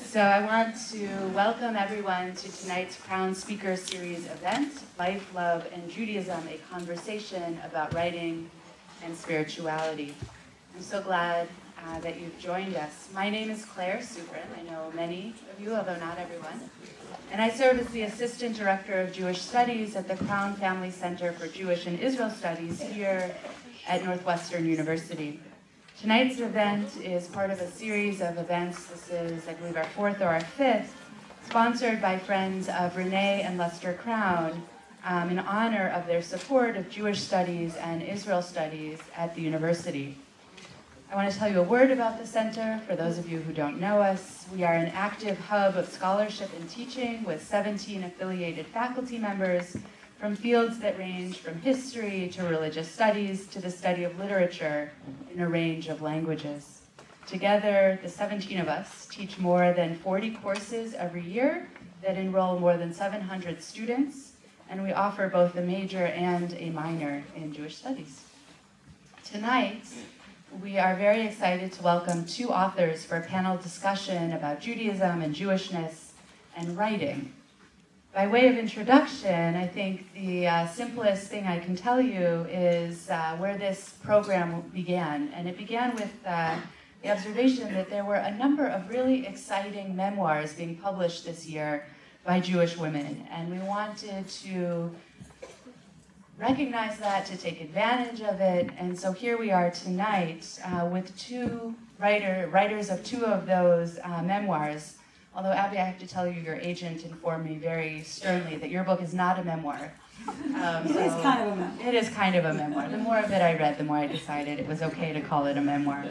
So I want to welcome everyone to tonight's Crown Speaker Series event, Life, Love, and Judaism, a conversation about writing and spirituality. I'm so glad that you've joined us. My name is Claire Suprin. I know many of you, although not everyone. And I serve as the Assistant Director of Jewish Studies at the Crown Family Center for Jewish and Israel Studies here at Northwestern University. Tonight's event is part of a series of events. This is, I believe, our fourth or our fifth, sponsored by friends of Renée and Lester Crown in honor of their support of Jewish studies and Israel studies at the university. I want to tell you a word about the center. For those of you who don't know us, we are an active hub of scholarship and teaching with 17 affiliated faculty members from fields that range from history to religious studies to the study of literature in a range of languages. Together, the 17 of us teach more than 40 courses every year that enroll more than 700 students, and we offer both a major and a minor in Jewish studies. Tonight, we are very excited to welcome two authors for a panel discussion about Judaism and Jewishness and writing. By way of introduction, I think the simplest thing I can tell you is where this program began. And it began with the observation that there were a number of really exciting memoirs being published this year by Jewish women. And we wanted to recognize that, to take advantage of it. And so here we are tonight with two writers of two of those memoirs. Although, Abby, I have to tell you, your agent informed me very sternly that your book is not a memoir. It is kind of a memoir. It is kind of a memoir. The more of it I read, the more I decided it was okay to call it a memoir.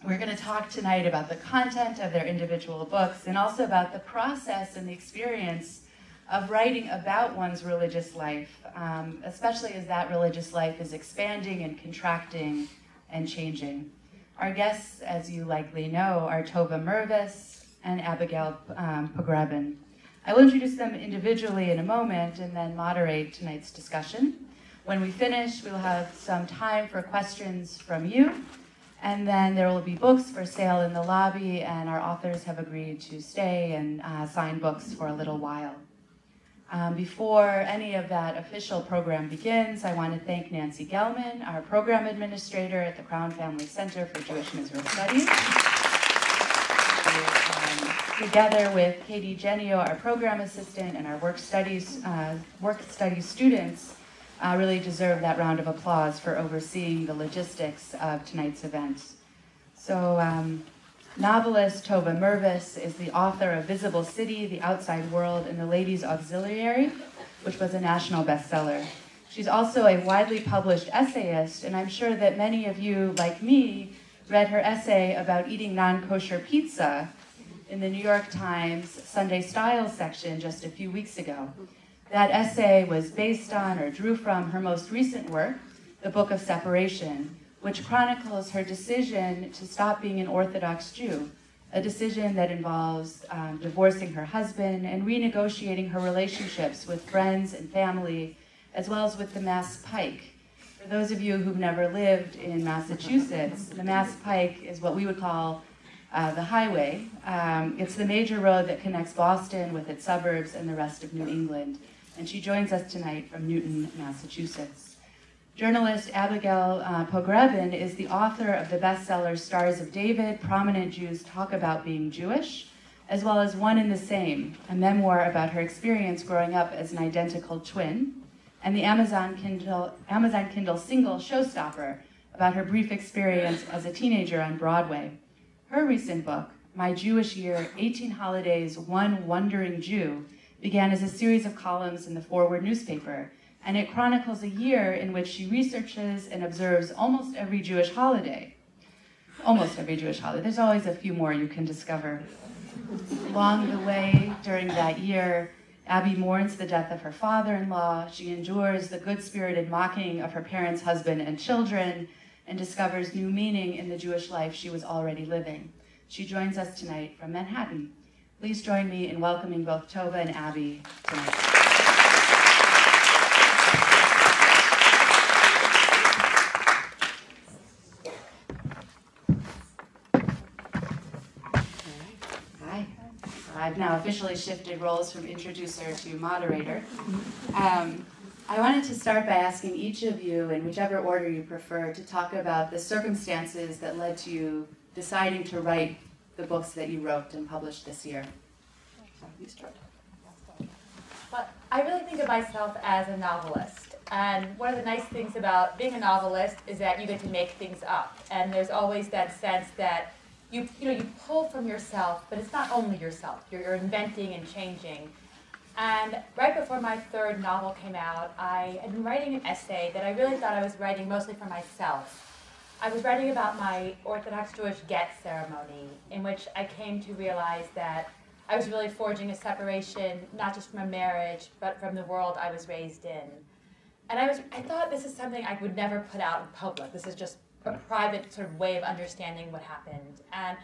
We're going to talk tonight about the content of their individual books and also about the process and the experience of writing about one's religious life, especially as that religious life is expanding and contracting and changing. Our guests, as you likely know, are Tova Mirvis and Abigail Pogrebin. I will introduce them individually in a moment and then moderate tonight's discussion. When we finish, we'll have some time for questions from you, and then there will be books for sale in the lobby, and our authors have agreed to stay and sign books for a little while. Before any of that official program begins, I want to thank Nancy Gelman, our program administrator at the Crown Family Center for Jewish and Israel Studies. Together with Katie Genio, our program assistant, and our work studies students, really deserve that round of applause for overseeing the logistics of tonight's event. So, novelist Tova Mirvis is the author of Visible City, The Outside World, and The Ladies' Auxiliary, which was a national bestseller. She's also a widely published essayist, and I'm sure that many of you, like me, read her essay about eating non-kosher pizza in the New York Times Sunday Style section just a few weeks ago. That essay was based on or drew from her most recent work, The Book of Separation, which chronicles her decision to stop being an Orthodox Jew, a decision that involves divorcing her husband and renegotiating her relationships with friends and family, as well as with the Mass Pike. For those of you who've never lived in Massachusetts, the Mass Pike is what we would call the highway. It's the major road that connects Boston with its suburbs and the rest of New England. And she joins us tonight from Newton, Massachusetts. Journalist Abigail Pogrebin is the author of the bestseller Stars of David, Prominent Jews Talk About Being Jewish, as well as One and the Same, a memoir about her experience growing up as an identical twin, and the Amazon Kindle single Showstopper, about her brief experience as a teenager on Broadway. Her recent book, My Jewish Year, 18 Holidays, One Wandering Jew, began as a series of columns in the Forward newspaper, and it chronicles a year in which she researches and observes almost every Jewish holiday. Almost every Jewish holiday. There's always a few more you can discover. Along the way, during that year, Abby mourns the death of her father-in-law. She endures the good-spirited mocking of her parents' husband and children, and discovers new meaning in the Jewish life she was already living. She joins us tonight from Manhattan. Please join me in welcoming both Tova and Abby tonight. I've now officially shifted roles from introducer to moderator. I wanted to start by asking each of you, in whichever order you prefer, to talk about the circumstances that led to you deciding to write the books that you wrote and published this year. You start. Well, I really think of myself as a novelist. And one of the nice things about being a novelist is that you get to make things up. And there's always that sense that you pull from yourself, but it's not only yourself. You're inventing and changing. And right before my third novel came out, I had been writing an essay that I really thought I was writing mostly for myself. I was writing about my Orthodox Jewish get ceremony, in which I came to realize that I was really forging a separation, not just from a marriage, but from the world I was raised in. And I thought this is something I would never put out in public. This is just a private sort of way of understanding what happened. And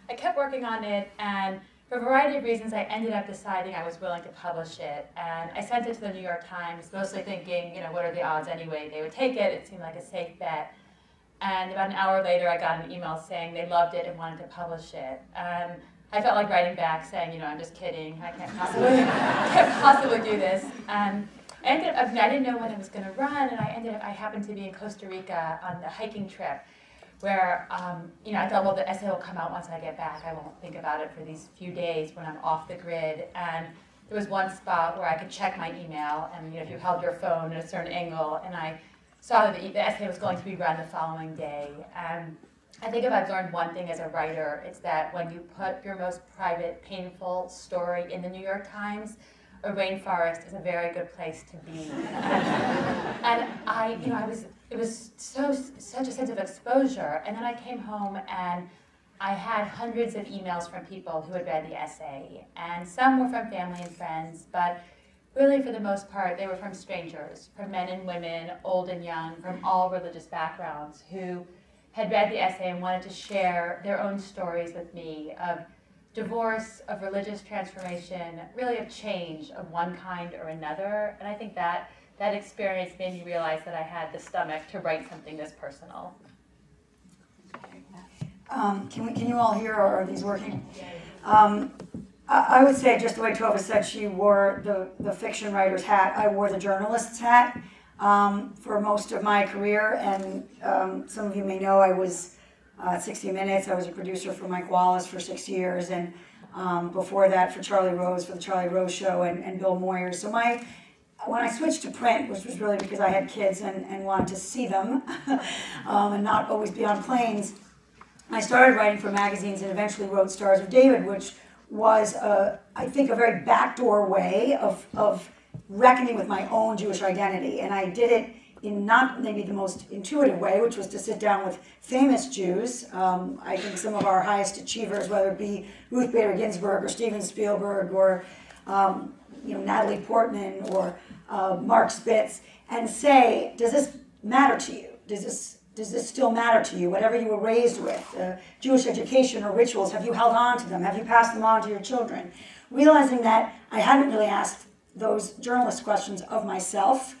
I kept working on it, and for a variety of reasons, I ended up deciding I was willing to publish it. And I sent it to the New York Times, mostly thinking, what are the odds anyway? They would take it. It seemed like a safe bet. And about an hour later, I got an email saying they loved it and wanted to publish it. And I felt like writing back saying, I'm just kidding. I can't possibly do this. And I ended up, I didn't know when it was going to run, and I happened to be in Costa Rica on a hiking trip where, I thought, well, the essay will come out once I get back. I won't think about it for these few days when I'm off the grid. And there was one spot where I could check my email, and if you held your phone at a certain angle, and I saw that the essay was going to be run the following day. And I think if I've learned one thing as a writer, it's that when you put your most private, painful story in the New York Times, a rainforest is a very good place to be. It was such a sense of exposure. And then I came home and I had hundreds of emails from people who had read the essay. And some were from family and friends, but really for the most part, they were from strangers, from men and women, old and young, from all religious backgrounds, who had read the essay and wanted to share their own stories with me of divorce, of religious transformation, really of change of one kind or another. And I think that experience made me realize that I had the stomach to write something this personal. Can you all hear, or are these working? I would say, just the way Tova said, she wore the fiction writer's hat. I wore the journalist's hat for most of my career. And some of you may know I was 60 Minutes. I was a producer for Mike Wallace for 6 years, and before that for Charlie Rose, for the Charlie Rose Show, and Bill Moyers. So when I switched to print, which was really because I had kids and wanted to see them and not always be on planes, I started writing for magazines and eventually wrote Stars of David, which was, I think, a very backdoor way of reckoning with my own Jewish identity. And I did it in not maybe the most intuitive way, which was to sit down with famous Jews. I think some of our highest achievers, whether it be Ruth Bader Ginsburg or Steven Spielberg or Natalie Portman or Mark Spitz, and say, does this matter to you? Does this still matter to you? Whatever you were raised with, Jewish education or rituals, have you held on to them? Have you passed them on to your children? Realizing that I hadn't really asked those journalist questions of myself.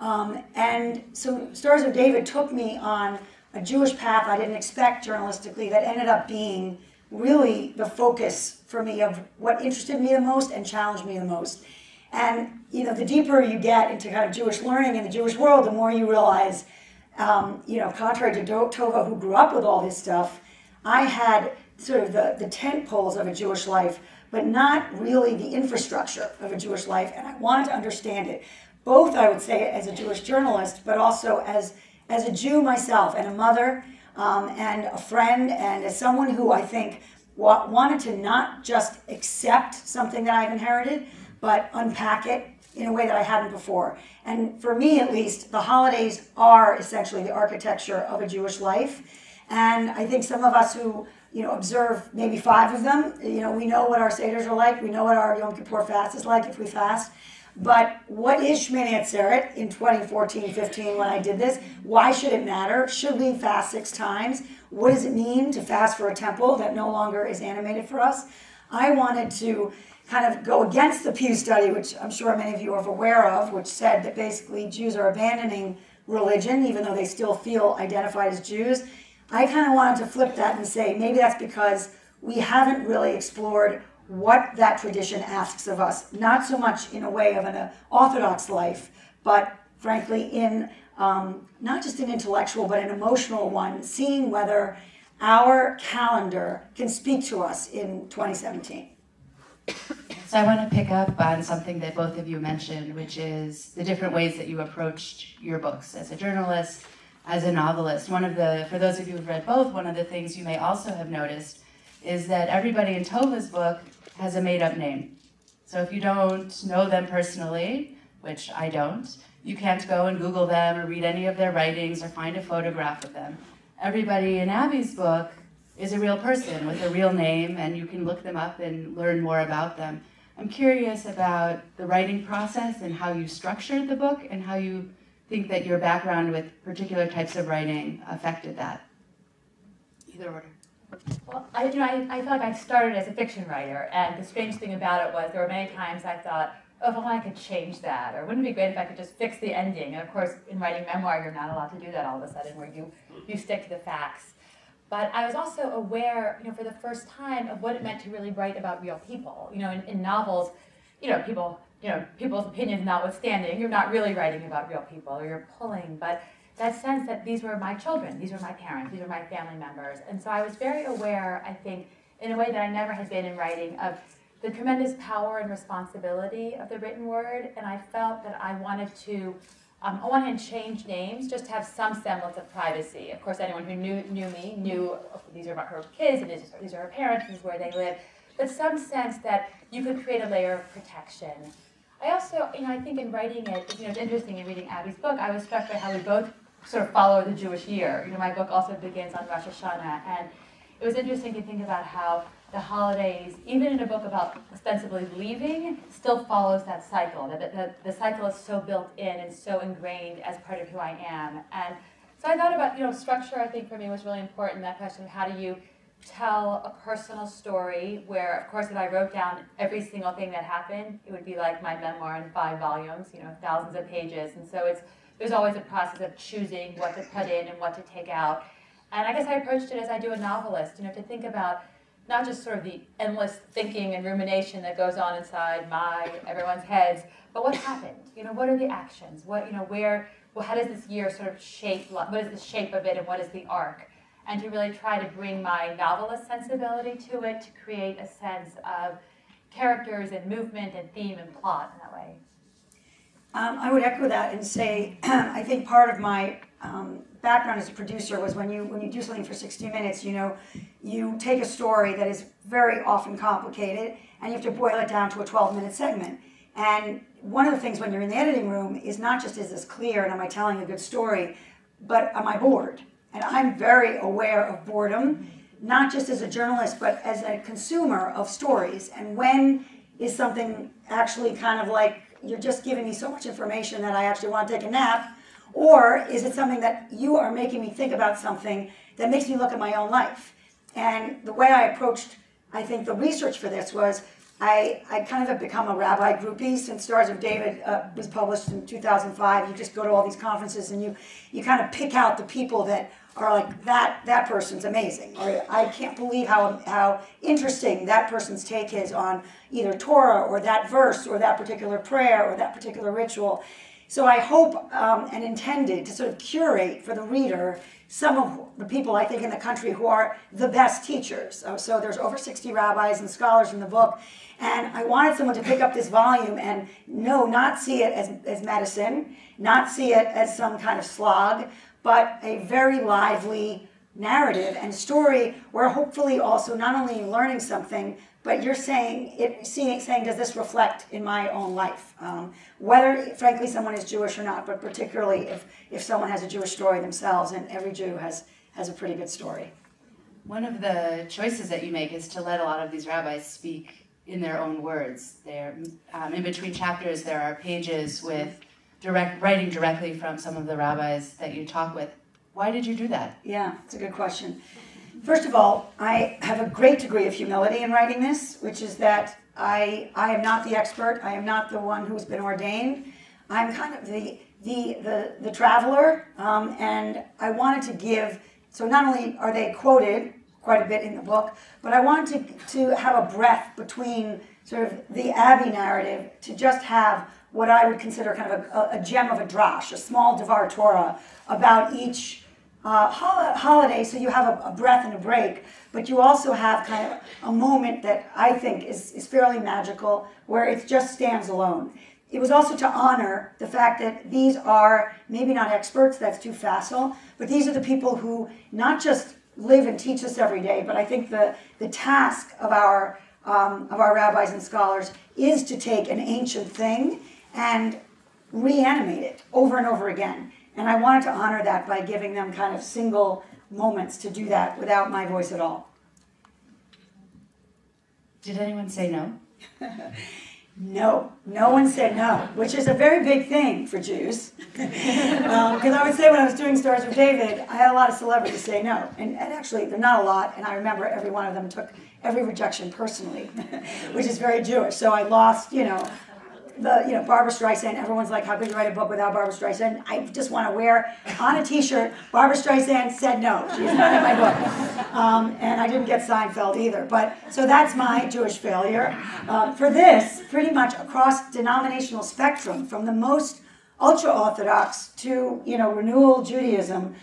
And so Stars of David took me on a Jewish path I didn't expect journalistically that ended up being really the focus for me of what interested me the most and challenged me the most. And the deeper you get into kind of Jewish learning in the Jewish world, the more you realize, contrary to Tova, who grew up with all this stuff, I had sort of the tent poles of a Jewish life, but not really the infrastructure of a Jewish life, and I wanted to understand it. Both, I would say, as a Jewish journalist, but also as a Jew myself, and a mother, and a friend, and as someone who I think wanted to not just accept something that I've inherited, but unpack it in a way that I hadn't before. And for me, at least, the holidays are essentially the architecture of a Jewish life. And I think some of us who observe maybe 5 of them, we know what our Seders are like, we know what our Yom Kippur fast is like if we fast. But what is Shmini Atzeret in 2014-15 when I did this? Why should it matter? Should we fast 6 times? What does it mean to fast for a temple that no longer is animated for us? I wanted to kind of go against the Pew study, which I'm sure many of you are aware of, which said that basically Jews are abandoning religion, even though they still feel identified as Jews. I kind of wanted to flip that and say maybe that's because we haven't really explored what that tradition asks of us, not so much in a way of an Orthodox life, but frankly in not just an intellectual but an emotional one, seeing whether our calendar can speak to us in 2017. So I want to pick up on something that both of you mentioned, which is the different ways that you approached your books as a journalist, as a novelist. For those of you who've read both, one of the things you may also have noticed is that everybody in Tova's book has a made-up name. So if you don't know them personally, which I don't, you can't go and Google them or read any of their writings or find a photograph of them. Everybody in Abby's book is a real person with a real name, and you can look them up and learn more about them. I'm curious about the writing process and how you structured the book and how you think that your background with particular types of writing affected that. Either order. Well, I feel like I started as a fiction writer, and the strange thing about it was there were many times I thought, oh, if only I could change that, or wouldn't it be great if I could just fix the ending? And of course, in writing memoir, you're not allowed to do that all of a sudden, where you stick to the facts. But I was also aware, for the first time, of what it meant to really write about real people. In novels, people's opinions notwithstanding, you're not really writing about real people, or you're pulling, but that sense that these were my children, these were my parents, these were my family members. And so I was very aware, I think, in a way that I never had been in writing, of the tremendous power and responsibility of the written word. And I felt that I wanted to, on one hand, change names, just to have some semblance of privacy. Of course, anyone who knew me knew these are her kids, and these are her parents, this is where they live. But some sense that you could create a layer of protection. I also, I think in writing it, it's interesting in reading Abby's book, I was struck by how we both sort of follow the Jewish year. My book also begins on Rosh Hashanah, and it was interesting to think about how the holidays, even in a book about ostensibly leaving, still follows that cycle. The cycle is so built in and so ingrained as part of who I am. And so I thought about, structure, I think for me was really important, that question of how do you tell a personal story where, of course, if I wrote down every single thing that happened, it would be like my memoir in 5 volumes, thousands of pages. And so there's always a process of choosing what to put in and what to take out. And I guess I approached it as I do a novelist, to think about not just sort of the endless thinking and rumination that goes on inside everyone's heads, but what happened? What are the actions? How does this year sort of shape, what is the shape of it and what is the arc? And to really try to bring my novelist sensibility to it, to create a sense of characters and movement and theme and plot in that way. I would echo that and say, I think part of my background as a producer was when you do something for 60 minutes, you take a story that is very often complicated and you have to boil it down to a 12-minute segment. And one of the things when you're in the editing room is not just is this clear and am I telling a good story, but am I bored? And I'm very aware of boredom, not just as a journalist, but as a consumer of stories. And when is something actually kind of like, you're just giving me so much information that I actually want to take a nap, or is it something that you are making me think about something that makes me look at my own life? And the way I approached, I think, the research for this was, I kind of have become a rabbi groupie since Stars of David was published in 2005. You just go to all these conferences and you kind of pick out the people that are like, that person's amazing. Or I can't believe how interesting that person's take is on either Torah or that verse or that particular prayer or that particular ritual. So I hope and intended to sort of curate for the reader some of the people I think in the country who are the best teachers. So there's over 60 rabbis and scholars in the book. And I wanted someone to pick up this volume and not see it as medicine, not see it as some kind of slog, but a very lively narrative and story where hopefully also not only you're learning something, but you're saying, does this reflect in my own life? Whether, frankly, someone is Jewish or not, but particularly if someone has a Jewish story themselves, and every Jew has a pretty good story. One of the choices that you make is to let a lot of these rabbis speak in their own words. In between chapters, there are pages with writing directly from some of the rabbis that you talk with. Why did you do that? Yeah, it's a good question. First of all, I have a great degree of humility in writing this, which is that I am not the expert. I am not the one who's been ordained. I'm kind of the traveler, and I wanted to give, so not only are they quoted quite a bit in the book, but I wanted to have a breath between sort of the Abby narrative to just have what I would consider kind of a gem of a drash, a small Devar Torah about each holiday, so you have a breath and a break, but you also have kind of a moment that I think is fairly magical, where it just stands alone. It was also to honor the fact that these are maybe not experts, that's too facile, but these are the people who not just live and teach us every day, but I think the task of our rabbis and scholars is to take an ancient thing and reanimate it over and over again. And I wanted to honor that by giving them kind of single moments to do that without my voice at all. Did anyone say no? No, no one said no, which is a very big thing for Jews. Because I would say when I was doing Stars with David, I had a lot of celebrities say no. And actually, they're not a lot, and I remember every one of them took every rejection personally, which is very Jewish. So I lost, Barbara Streisand. Everyone's like, how could you write a book without Barbara Streisand? I just want to wear on a t-shirt, Barbara Streisand said no. She's not in my book. And I didn't get Seinfeld either. But so that's my Jewish failure. For this, pretty much across denominational spectrum, from the most ultra-Orthodox to, renewal Judaism,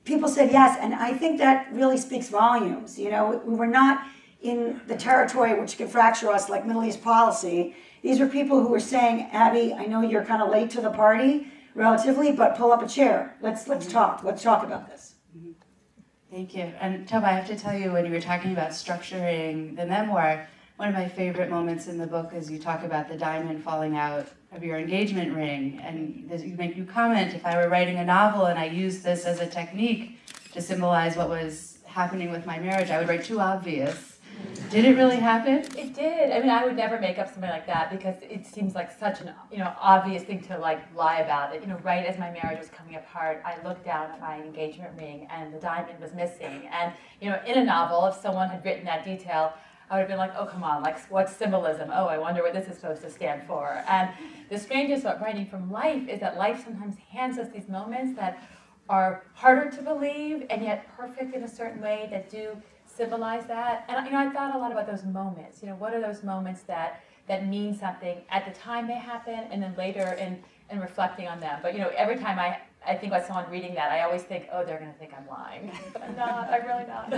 people said yes. And I think that really speaks volumes. We were not in the territory which could fracture us like Middle East policy. These were people who were saying, Abby, I know you're kind of late to the party, relatively, but pull up a chair. Let's talk. Let's talk about this. Thank you. And Tova, I have to tell you, when you were talking about structuring the memoir, one of my favorite moments in the book is you talk about the diamond falling out of your engagement ring. And you comment, if I were writing a novel and I used this as a technique to symbolize what was happening with my marriage, I would write too obvious. Did it really happen? It did. I mean, I would never make up something like that because it seems like such an obvious thing to lie about it. Right as my marriage was coming apart, I looked down at my engagement ring and the diamond was missing. And in a novel, if someone had written that detail, I would have been like, oh, come on, like, what's symbolism? Oh, I wonder what this is supposed to stand for. And the strangest about writing from life is that life sometimes hands us these moments that are harder to believe and yet perfect in a certain way that do symbolize that. And I thought a lot about those moments. What are those moments that mean something at the time they happen and then later in reflecting on them. But every time I think about someone reading that, I always think, oh, they're going to think I'm lying. But I'm not. I'm really not.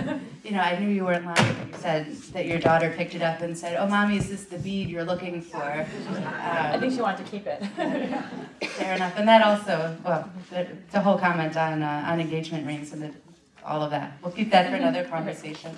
I knew you weren't lying when you said that your daughter picked it up and said, oh, Mommy, is this the bead you're looking for? I think she wanted to keep it. Fair enough. And that also, the whole comment on engagement rings and all of that. We'll keep that for another conversation.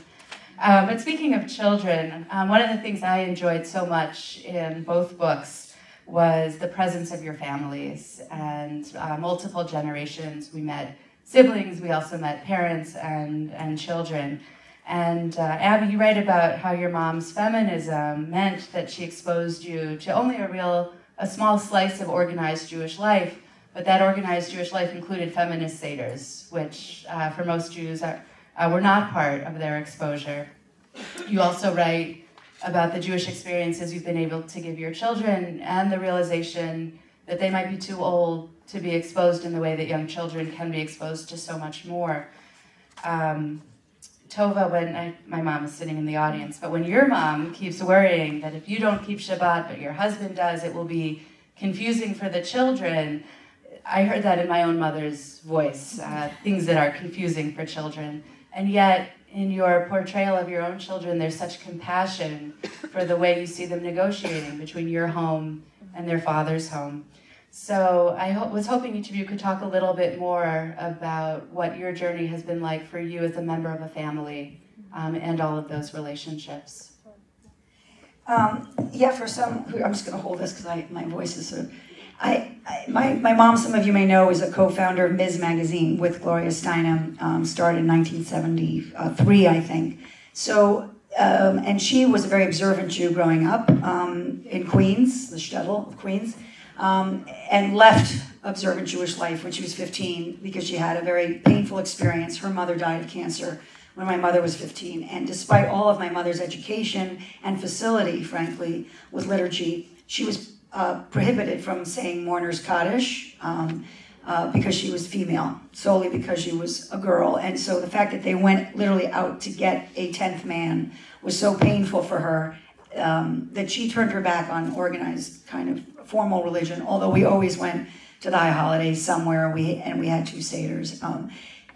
But speaking of children, one of the things I enjoyed so much in both books was the presence of your families and multiple generations. We met siblings, we also met parents and children. And Abby, you write about how your mom's feminism meant that she exposed you to only a small slice of organized Jewish life, but that organized Jewish life included feminist seders, which for most Jews were not part of their exposure. You also write about the Jewish experiences you've been able to give your children and the realization that they might be too old to be exposed in the way that young children can be exposed to so much more. Tova, my mom is sitting in the audience, but when your mom keeps worrying that if you don't keep Shabbat but your husband does, it will be confusing for the children, I heard that in my own mother's voice, things that are confusing for children. And yet, in your portrayal of your own children, there's such compassion for the way you see them negotiating between your home and their father's home. So I was hoping each of you could talk a little bit more about what your journey has been like for you as a member of a family and all of those relationships. For some, I'm just going to hold this because my voice is sort of... My mom, some of you may know, is a co-founder of Ms. Magazine with Gloria Steinem, started in 1973, I think. So, and she was a very observant Jew growing up in Queens, the shtetl of Queens, and left observant Jewish life when she was 15 because she had a very painful experience. Her mother died of cancer when my mother was 15. And despite all of my mother's education and facility, frankly, with liturgy, she was prohibited from saying mourner's Kaddish. because she was female, solely because she was a girl. And so the fact that they went literally out to get a 10th man was so painful for her that she turned her back on organized kind of formal religion, although we always went to the high holidays somewhere, and we had 2 seders.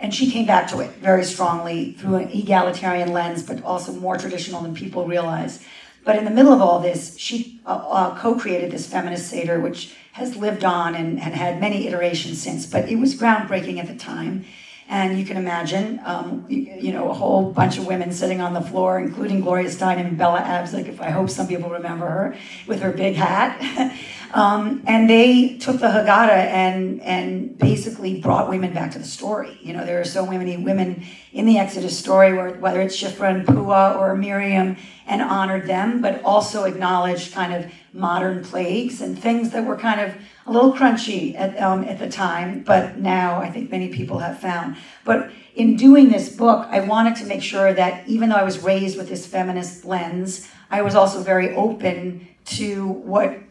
And she came back to it very strongly through an egalitarian lens, but also more traditional than people realize. But in the middle of all this, she co-created this feminist Seder, which has lived on and had many iterations since. But it was groundbreaking at the time. And you can imagine, a whole bunch of women sitting on the floor, including Gloria Steinem and Bella Abzug, I hope some people remember her, with her big hat. And they took the Haggadah and basically brought women back to the story. There are so many women in the Exodus story, whether it's Shiphrah and Puah or Miriam, and honored them, but also acknowledged kind of modern plagues and things that were kind of a little crunchy at the time, but now I think many people have found. But in doing this book, I wanted to make sure that even though I was raised with this feminist lens, I was also very open to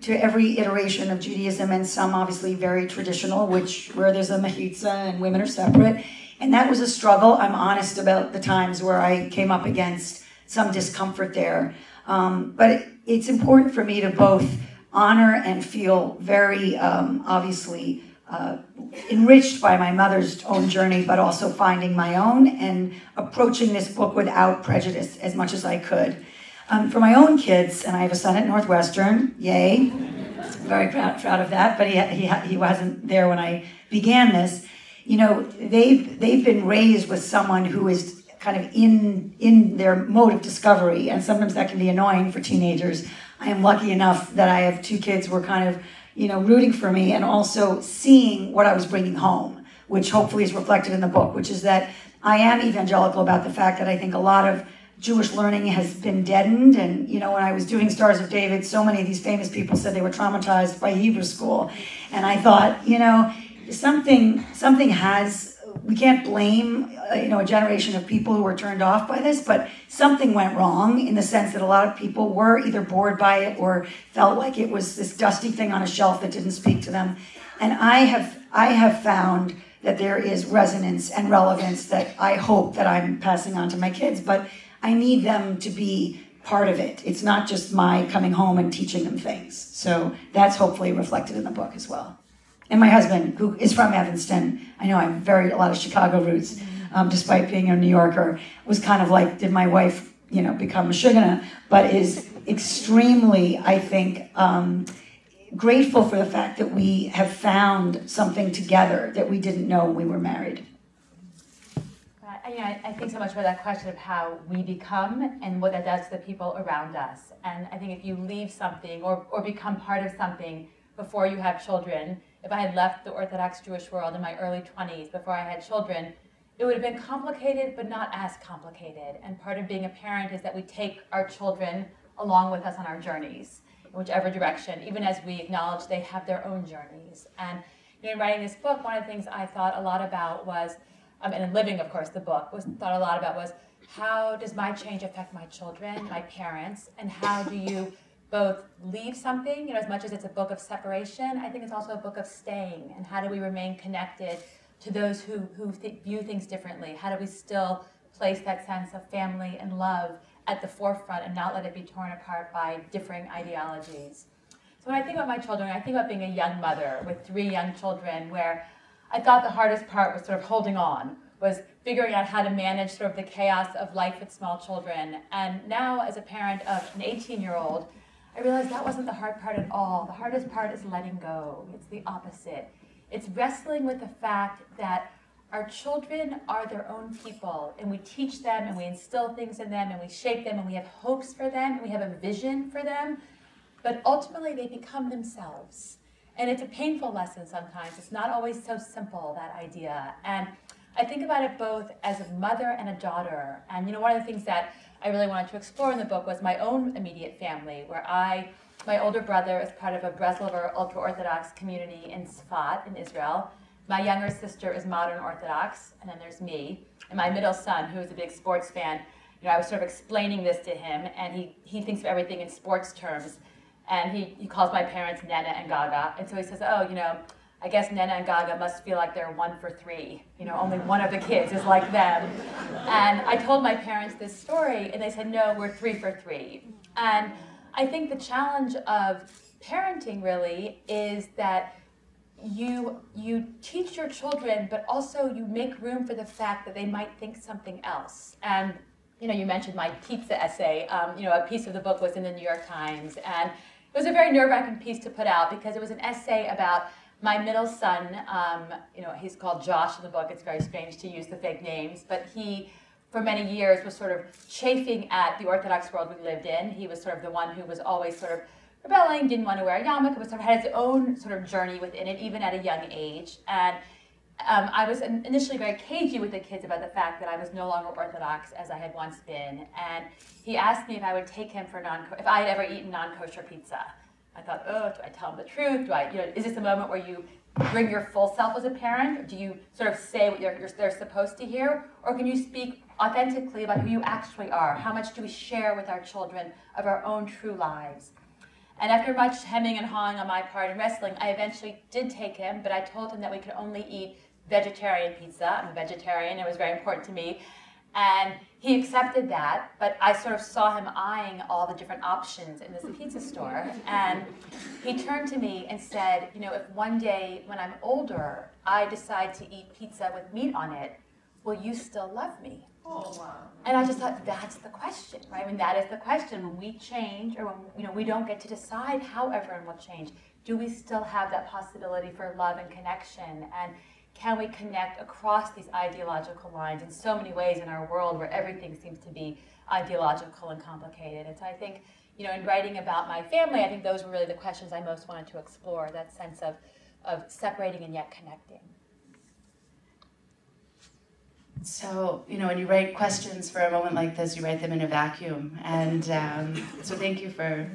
every iteration of Judaism, and some obviously very traditional, where there's a mechitza and women are separate. And that was a struggle. I'm honest about the times where I came up against some discomfort there. But it's important for me to both honor and feel very obviously enriched by my mother's own journey, but also finding my own and approaching this book without prejudice as much as I could. For my own kids, and I have a son at Northwestern, yay, very proud of that, but he wasn't there when I began this. They've been raised with someone who is kind of in their mode of discovery, and sometimes that can be annoying for teenagers. I am lucky enough that I have 2 kids who are kind of, rooting for me and also seeing what I was bringing home, which hopefully is reflected in the book, which is that I am evangelical about the fact that I think a lot of Jewish learning has been deadened. And, when I was doing Stars of David, so many of these famous people said they were traumatized by Hebrew school. And I thought, something has, we can't blame, a generation of people who were turned off by this, but something went wrong in the sense that a lot of people were either bored by it or felt like it was this dusty thing on a shelf that didn't speak to them. And I have found that there is resonance and relevance that I hope that I'm passing on to my kids, but I need them to be part of it. It's not just my coming home and teaching them things. So that's hopefully reflected in the book as well. And my husband, who is from Evanston, I know I have a lot of Chicago roots, despite being a New Yorker, was kind of like, did my wife, become a shugana, but is extremely, I think, grateful for the fact that we have found something together that we didn't know when we were married. I think so much about that question of how we become and what that does to the people around us. And I think if you leave something or become part of something before you have children, if I had left the Orthodox Jewish world in my early 20s before I had children, it would have been complicated, but not as complicated. And part of being a parent is that we take our children along with us on our journeys, in whichever direction, even as we acknowledge they have their own journeys. And in writing this book, one of the things I thought a lot about was, and in living, of course, the book, thought a lot about was, how does my change affect my children, my parents, and how do you both leave something, as much as it's a book of separation, I think it's also a book of staying, and how do we remain connected to those who view things differently? How do we still place that sense of family and love at the forefront and not let it be torn apart by differing ideologies? So when I think about my children, I think about being a young mother with 3 young children, where I thought the hardest part was sort of holding on, was figuring out how to manage sort of the chaos of life with small children. And now, as a parent of an 18-year-old, I realized that wasn't the hard part at all. The hardest part is letting go. It's the opposite. It's wrestling with the fact that our children are their own people, and we teach them, and we instill things in them, and we shape them, and we have hopes for them, and we have a vision for them, but ultimately they become themselves. And it's a painful lesson sometimes. It's not always so simple, that idea. And I think about it both as a mother and a daughter. And one of the things that I really wanted to explore in the book was my own immediate family, where my older brother is part of a Breslover ultra-Orthodox community in Sfat in Israel. My younger sister is modern Orthodox, and then there's me. And my middle son, who is a big sports fan, I was sort of explaining this to him, and he thinks of everything in sports terms. And he calls my parents Nana and Gaga. And so he says, I guess Nena and Gaga must feel like they're 1 for 3. You know, only one of the kids is like them. And I told my parents this story, and they said, no, we're 3 for 3. And I think the challenge of parenting really is that you teach your children, but also you make room for the fact that they might think something else. And you know, you mentioned my pizza essay. You know, a piece of the book was in the New York Times, and it was a very nerve-wracking piece to put out because it was an essay about my middle son. You know, he's called Josh in the book. It's very strange to use the fake names, but he, for many years, was sort of chafing at the Orthodox world we lived in. He was sort of the one who was always sort of rebelling, didn't want to wear a yarmulke, but sort of had his own sort of journey within it, even at a young age. And I was initially very cagey with the kids about the fact that I was no longer Orthodox as I had once been. And he asked me if I would take him for if I had ever eaten non-kosher pizza. I thought, oh, do I tell him the truth? Do I, you know, is this a moment where you bring your full self as a parent? Or do you sort of say what they're supposed to hear? Or can you speak authentically about who you actually are? How much do we share with our children of our own true lives? And after much hemming and hawing on my part and wrestling, I eventually did take him, but I told him that we could only eat vegetarian pizza. I'm a vegetarian, it was very important to me. And he accepted that, but I sort of saw him eyeing all the different options in this pizza store. And he turned to me and said, you know, if one day when I'm older, I decide to eat pizza with meat on it, will you still love me? Oh, wow. And I just thought, that's the question, right? I mean, that is the question. When we change, or when, you know, we don't get to decide how everyone will change, do we still have that possibility for love and connection? And can we connect across these ideological lines in so many ways in our world where everything seems to be ideological and complicated? And so I think, you know, in writing about my family, I think those were really the questions I most wanted to explore, that sense of separating and yet connecting. So, you know, when you write questions for a moment like this, you write them in a vacuum. And so thank you for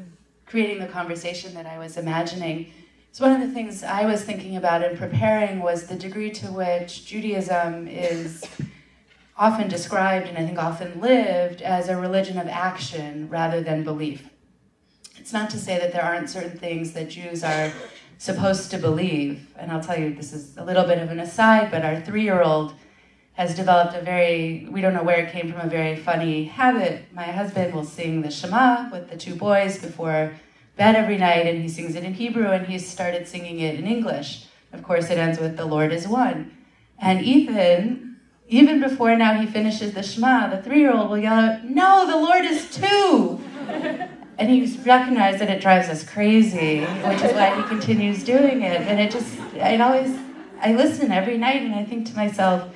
creating the conversation that I was imagining. So one of the things I was thinking about in preparing was the degree to which Judaism is often described, and I think often lived, as a religion of action rather than belief. It's not to say that there aren't certain things that Jews are supposed to believe. And I'll tell you, this is a little bit of an aside, but our 3-year-old has developed we don't know where it came from, a very funny habit. My husband will sing the Shema with the 2 boys before bed every night, and he sings it in Hebrew, and he's started singing it in English. Of course, it ends with "the Lord is one." And even before now he finishes the Shema, the 3-year-old will yell out, "No, the Lord is 2!" And he's recognized that it drives us crazy, which is why he continues doing it. And I listen every night, and I think to myself,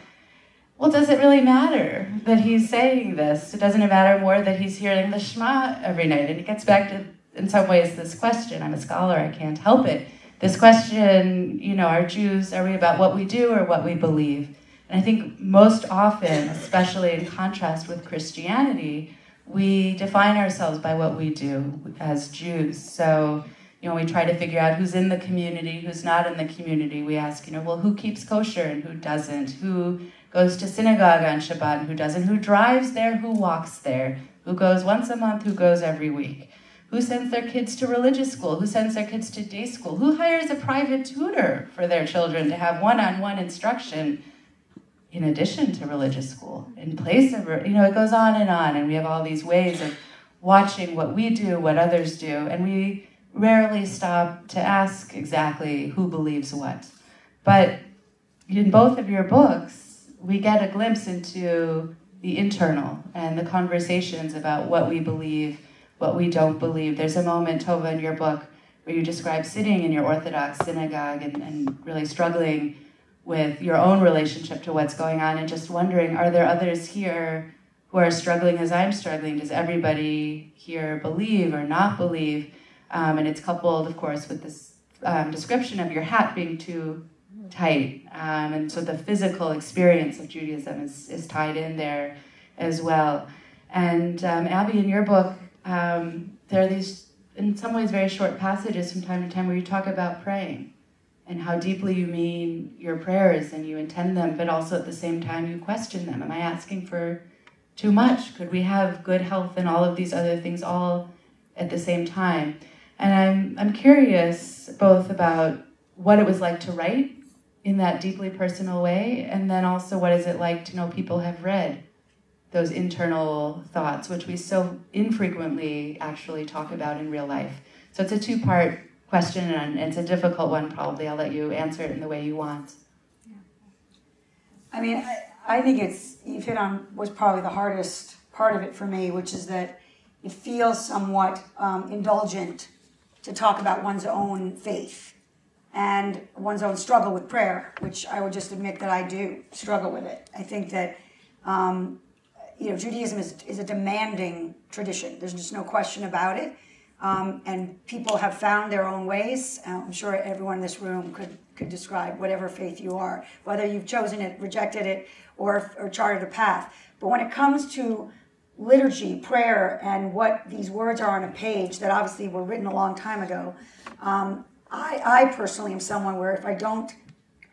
well, does it really matter that he's saying this? Doesn't it matter more that he's hearing the Shema every night? And it gets back to, in some ways, this question. I'm a scholar, I can't help it. This question, you know, are we about what we do or what we believe? And I think most often, especially in contrast with Christianity, we define ourselves by what we do as Jews. So, you know, we try to figure out who's in the community, who's not in the community. We ask, you know, well, who keeps kosher and who doesn't? Who goes to synagogue on Shabbat and who doesn't? Who drives there? Who walks there? Who goes once a month? Who goes every week? Who sends their kids to religious school? Who sends their kids to day school? Who hires a private tutor for their children to have one-on-one instruction in addition to religious school, in place of, you know, it goes on, and we have all these ways of watching what we do, what others do, and we rarely stop to ask exactly who believes what. But in both of your books, we get a glimpse into the internal and the conversations about what we believe, what we don't believe. There's a moment, Tova, in your book where you describe sitting in your Orthodox synagogue and really struggling with your own relationship to what's going on and just wondering, are there others here who are struggling as I'm struggling? Does everybody here believe or not believe? And it's coupled, of course, with this description of your hat being too tight. And so the physical experience of Judaism is tied in there as well. And Abby, in your book, there are these, in some ways, very short passages from time to time where you talk about praying and how deeply you mean your prayers and you intend them, but also at the same time you question them. Am I asking for too much? Could we have good health and all of these other things all at the same time? And I'm curious both about what it was like to write in that deeply personal way, and then also what is it like to know people have read those internal thoughts, which we so infrequently actually talk about in real life. So it's a two-part question, and it's a difficult one probably. I'll let you answer it in the way you want. I mean, I think you've hit on was probably the hardest part of it for me, which is that it feels somewhat indulgent to talk about one's own faith and one's own struggle with prayer, which I would just admit that I do struggle with it. I think that Judaism is a demanding tradition. There's just no question about it. And people have found their own ways. I'm sure everyone in this room could describe whatever faith you are, whether you've chosen it, rejected it, or charted a path. But when it comes to liturgy, prayer, and what these words are on a page that obviously were written a long time ago, I personally am someone where if I don't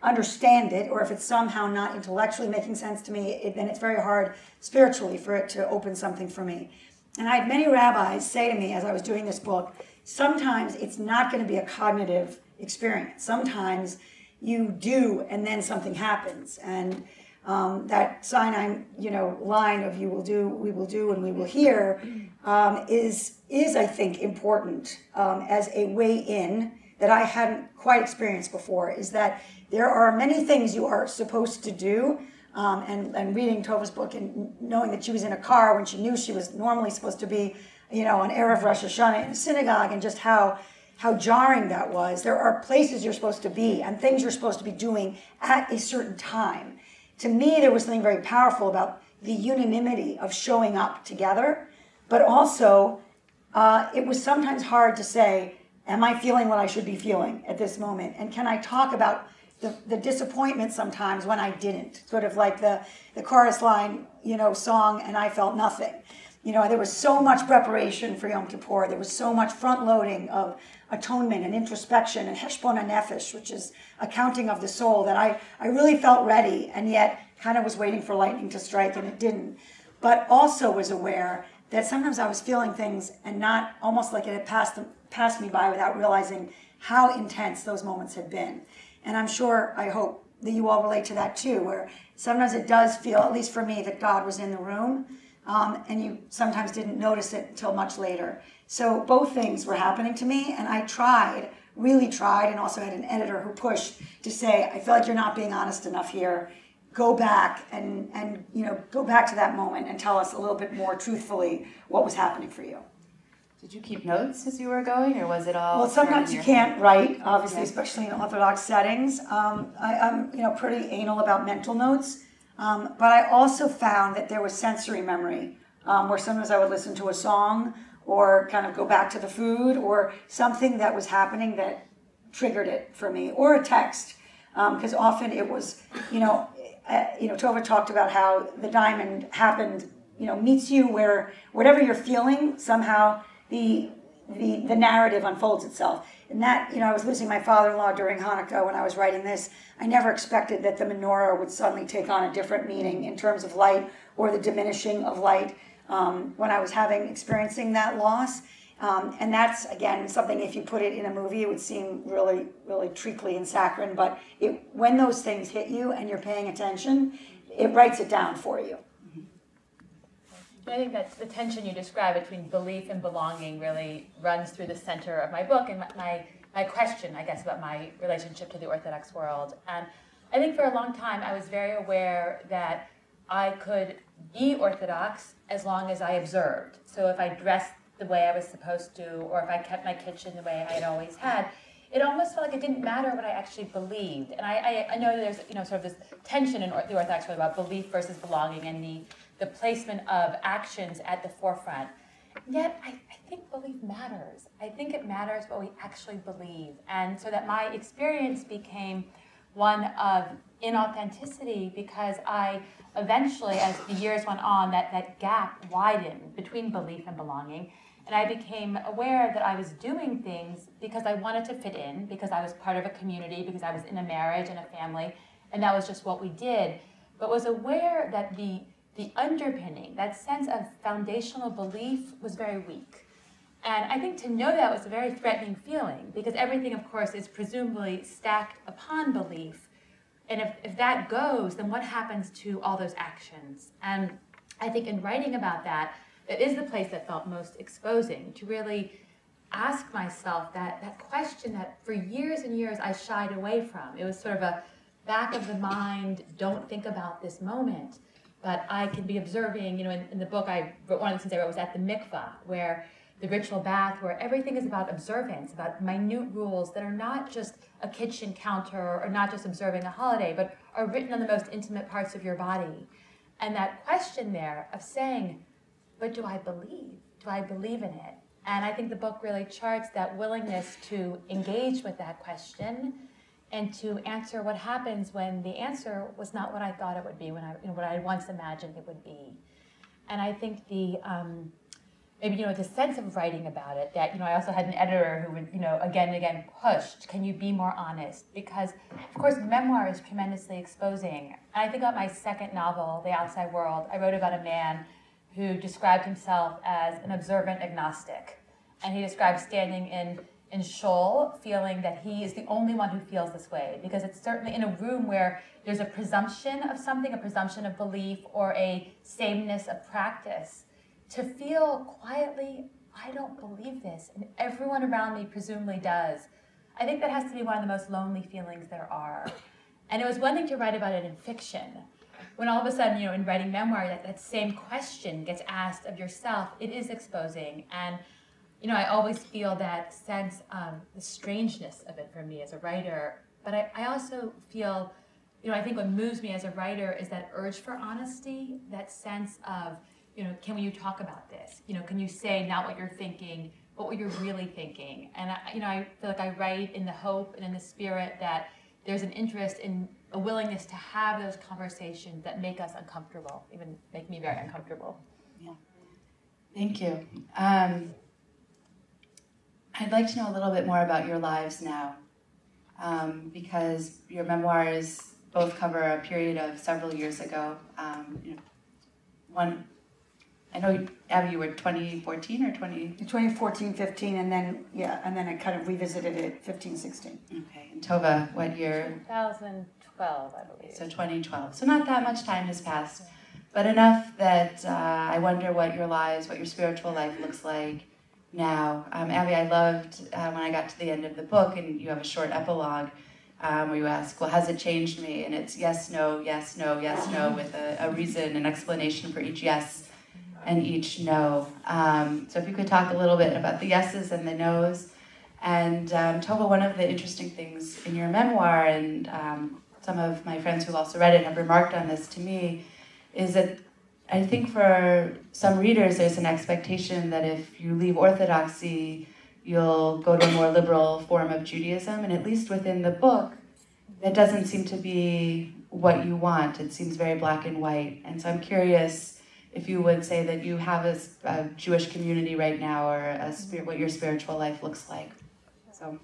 understand it, or if it's somehow not intellectually making sense to me, then it's very hard spiritually for it to open something for me. And I had many rabbis say to me as I was doing this book, sometimes it's not going to be a cognitive experience. Sometimes you do, and then something happens. And that Sinai, line of "you will do, we will do, and we will hear," is I think important as a way in that I hadn't quite experienced before. Is that there are many things you are supposed to do. And reading Tova's book and knowing that she was in a car when she knew she was normally supposed to be, on Erev Rosh Hashanah in a synagogue, and just how jarring that was. There are places you're supposed to be and things you're supposed to be doing at a certain time. To me, there was something very powerful about the unanimity of showing up together, but also it was sometimes hard to say, am I feeling what I should be feeling at this moment? And can I talk about the disappointment sometimes when I didn't, sort of like the chorus line, song, and I felt nothing. There was so much preparation for Yom Kippur. There was so much front-loading of atonement and introspection and heshbon hanefesh, which is accounting of the soul, that I really felt ready, and yet kind of was waiting for lightning to strike, and it didn't. But also was aware that sometimes I was feeling things and not, almost like it had passed me by without realizing how intense those moments had been. And I'm sure, I hope, that you all relate to that too, where sometimes it does feel, at least for me, that God was in the room, and you sometimes didn't notice it until much later. So both things were happening to me, and I really tried, and also had an editor who pushed to say, I feel like you're not being honest enough here. Go back and go back to that moment and tell us a little bit more truthfully what was happening for you. Did you keep notes as you were going, or was it all? Well, sometimes you can't write, obviously, especially in Orthodox settings. I'm pretty anal about mental notes, but I also found that there was sensory memory, where sometimes I would listen to a song or kind of go back to the food or something that was happening that triggered it for me, or a text, because often it was, Tova talked about how the diamond happened, meets you where whatever you're feeling somehow. The narrative unfolds itself. And that, I was losing my father-in-law during Hanukkah when I was writing this. I never expected that the menorah would suddenly take on a different meaning in terms of light or the diminishing of light when I was experiencing that loss. And that's, again, something if you put it in a movie, it would seem really, really treacly and saccharine. But when those things hit you and you're paying attention, it writes it down for you. I think that the tension you describe between belief and belonging really runs through the center of my book and my question, I guess, about my relationship to the Orthodox world. And I think for a long time I was very aware that I could be Orthodox as long as I observed. So if I dressed the way I was supposed to, or if I kept my kitchen the way I had always had, it almost felt like it didn't matter what I actually believed. And I know that there's sort of this tension in the Orthodox world about belief versus belonging and the placement of actions at the forefront. Yet, I think belief matters. I think it matters what we actually believe. And so that my experience became one of inauthenticity because I eventually, as the years went on, that gap widened between belief and belonging. And I became aware that I was doing things because I wanted to fit in, because I was part of a community, because I was in a marriage and a family, and that was just what we did. But was aware that the underpinning, that sense of foundational belief was very weak. And I think to know that was a very threatening feeling, because everything, of course, is presumably stacked upon belief. And if that goes, then what happens to all those actions? And I think in writing about that, it is the place that felt most exposing, to really ask myself that question that for years and years I shied away from. It was sort of a back of the mind, don't think about this moment. But I can be observing, in the book I wrote, one of the things I wrote was at the mikvah, where the ritual bath, where everything is about observance, about minute rules that are not just a kitchen counter or not just observing a holiday, but are written on the most intimate parts of your body. And that question there of saying, but do I believe? Do I believe in it? And I think the book really charts that willingness to engage with that question and to answer what happens when the answer was not what I thought it would be, what I once imagined it would be. And I think the the sense of writing about it, that, I also had an editor who would, again and again pushed, can you be more honest? Because, of course, memoir is tremendously exposing. And I think about my second novel, The Outside World, I wrote about a man who described himself as an observant agnostic. And he described standing in Shoal, feeling that he is the only one who feels this way, because it's certainly in a room where there's a presumption of something, a presumption of belief, or a sameness of practice, to feel quietly, I don't believe this, and everyone around me presumably does. I think that has to be one of the most lonely feelings there are. And it was one thing to write about it in fiction. When all of a sudden, in writing memoir, that same question gets asked of yourself, it is exposing. And I always feel that sense of the strangeness of it for me as a writer. But I also feel, I think what moves me as a writer is that urge for honesty, that sense of, can you talk about this? Can you say not what you're thinking, but what you're really thinking? And I feel like I write in the hope and in the spirit that there's an interest in a willingness to have those conversations that make us uncomfortable, even make me very uncomfortable. Yeah. Thank you. I'd like to know a little bit more about your lives now, because your memoirs both cover a period of several years ago. I know, Abby, you were 2014 or 2014, 15, and then I kind of revisited it 15, 16. Okay, and Tova, what year? 2012, I believe. So 2012. So not that much time has passed, but enough that I wonder what your spiritual life looks like now. Abby, I loved when I got to the end of the book, and you have a short epilogue where you ask, well, has it changed me? And it's yes, no, yes, no, yes, no, with a reason, an explanation for each yes and each no. So if you could talk a little bit about the yeses and the nos. And Tova, one of the interesting things in your memoir, and some of my friends who also read it have remarked on this to me, is that I think for some readers there's an expectation that if you leave Orthodoxy, you'll go to a more liberal form of Judaism, and at least within the book, that doesn't seem to be what you want. It seems very black and white. And so I'm curious if you would say that you have a Jewish community right now, or what your spiritual life looks like. So.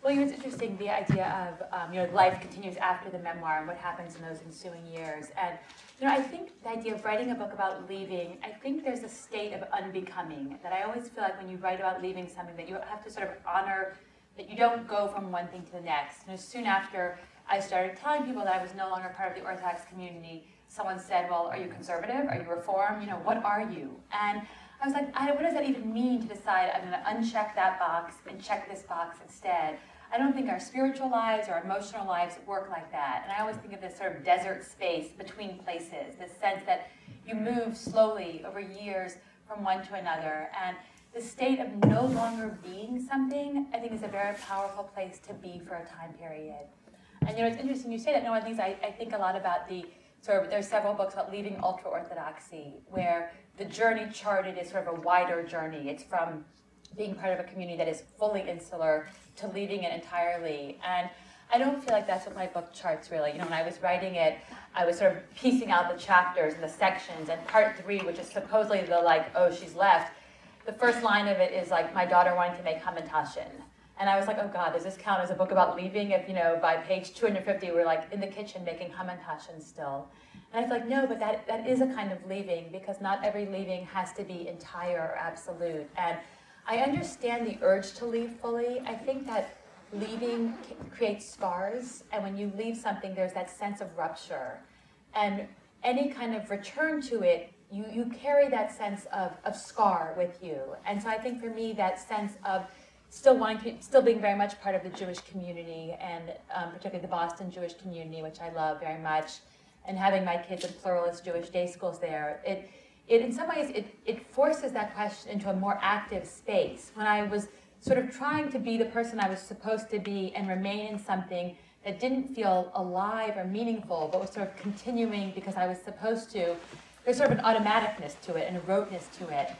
Well, it's interesting, the idea of, life continues after the memoir and what happens in those ensuing years. And, I think the idea of writing a book about leaving, I think there's a state of unbecoming that I always feel like when you write about leaving something, that you have to sort of honor that you don't go from one thing to the next. Soon after I started telling people that I was no longer part of the Orthodox community, someone said, well, are you conservative? Are you Reform? What are you? And I was like, what does that even mean to decide I'm going to uncheck that box and check this box instead? I don't think our spiritual lives or emotional lives work like that. And I always think of this sort of desert space between places, this sense that you move slowly over years from one to another. And the state of no longer being something, I think, is a very powerful place to be for a time period. And it's interesting you say that. One of the things I think a lot about there's several books about leaving ultra-Orthodoxy, where the journey charted is sort of a wider journey. It's from being part of a community that is fully insular to leaving it entirely. And I don't feel like that's what my book charts really. When I was writing it, I was sort of piecing out the chapters and the sections, and part 3, which is supposedly the oh, she's left, the first line of it is my daughter wanting to make hamantashen. And I was like, oh God, does this count as a book about leaving if, by page 250 we're like in the kitchen making hamantaschen still? And I was like, no, but that is a kind of leaving, because not every leaving has to be entire or absolute. And I understand the urge to leave fully. I think that leaving creates scars, and when you leave something, there's that sense of rupture. And any kind of return to it, you carry that sense of scar with you. And so I think for me, that sense of still being very much part of the Jewish community, and particularly the Boston Jewish community, which I love very much, and having my kids in pluralist Jewish day schools there, it in some ways, it forces that question into a more active space. When I was sort of trying to be the person I was supposed to be and remain in something that didn't feel alive or meaningful, but was sort of continuing because I was supposed to, there's sort of an automaticness to it and a roteness to it.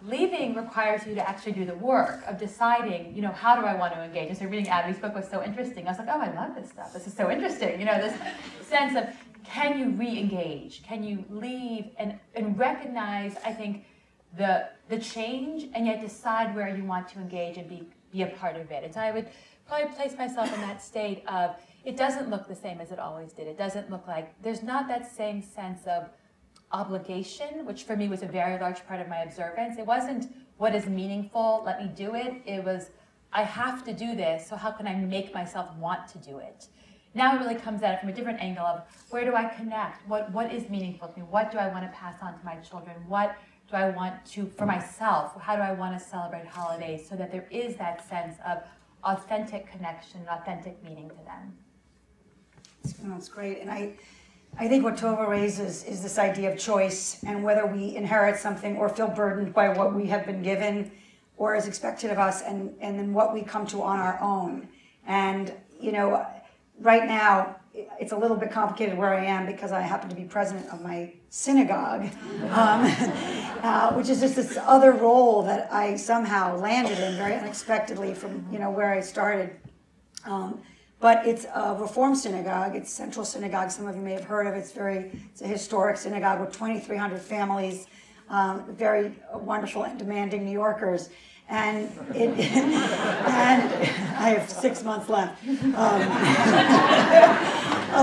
Leaving requires you to actually do the work of deciding, how do I want to engage? And so reading Abby's book was so interesting. I was like, oh, I love this stuff. This is so interesting. This sense of, can you re-engage? Can you leave and recognize, I think, the change, and yet decide where you want to engage and be a part of it? And so I would probably place myself in that state of, it doesn't look the same as it always did. It doesn't look like, there's not that same sense of obligation, which for me was a very large part of my observance. It wasn't what is meaningful, let me do it. It was, I have to do this, so how can I make myself want to do it? Now it really comes at it from a different angle of, where do I connect? What is meaningful to me? What do I want to pass on to my children? What do I want to, for myself, how do I want to celebrate holidays so that there is that sense of authentic connection, authentic meaning to them? That's great. And I think what Tova raises is this idea of choice, and whether we inherit something or feel burdened by what we have been given or is expected of us, and then what we come to on our own. And, right now, it's a little bit complicated where I am because I happen to be president of my synagogue, which is just this other role that I somehow landed in very unexpectedly from where I started. But it's a Reform synagogue. It's Central Synagogue. Some of you may have heard of it. It's a historic synagogue with 2,300 families, very wonderful and demanding New Yorkers. And and I have 6 months left of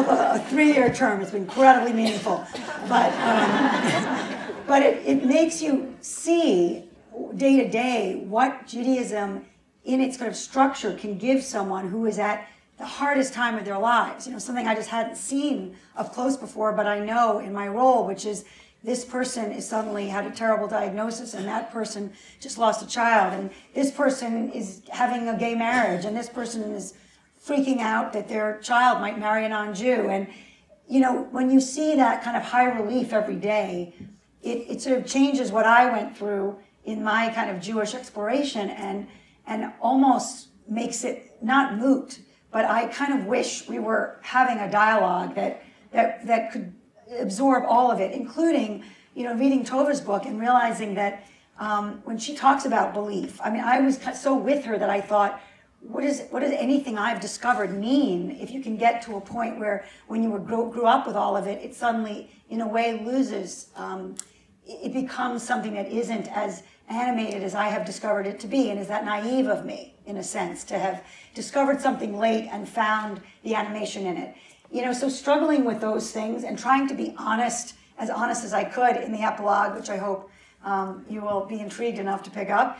a 3-year term. It's been incredibly meaningful, but it makes you see day to day what Judaism, in its kind of structure, can give someone who is at the hardest time of their lives. Something I just hadn't seen up close before, but I know in my role, which is, this person is suddenly had a terrible diagnosis, and that person just lost a child, and this person is having a gay marriage, and this person is freaking out that their child might marry a non-Jew. And, when you see that kind of high relief every day, it sort of changes what I went through in my kind of Jewish exploration, and almost makes it not moot, but I kind of wish we were having a dialogue that could absorb all of it, including, reading Tova's book and realizing that when she talks about belief, I was so with her that I thought, what does anything I've discovered mean if you can get to a point where when you grew up with all of it, it suddenly, in a way, loses, it becomes something that isn't as animated as I have discovered it to be, and is that naive of me, in a sense, to have discovered something late and found the animation in it. So struggling with those things and trying to be honest as I could in the epilogue, which I hope you will be intrigued enough to pick up,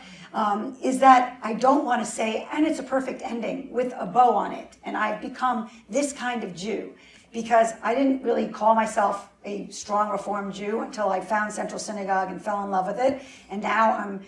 is that I don't want to say, and it's a perfect ending with a bow on it, and I've become this kind of Jew, because I didn't really call myself a strong Reform Jew until I found Central Synagogue and fell in love with it, and now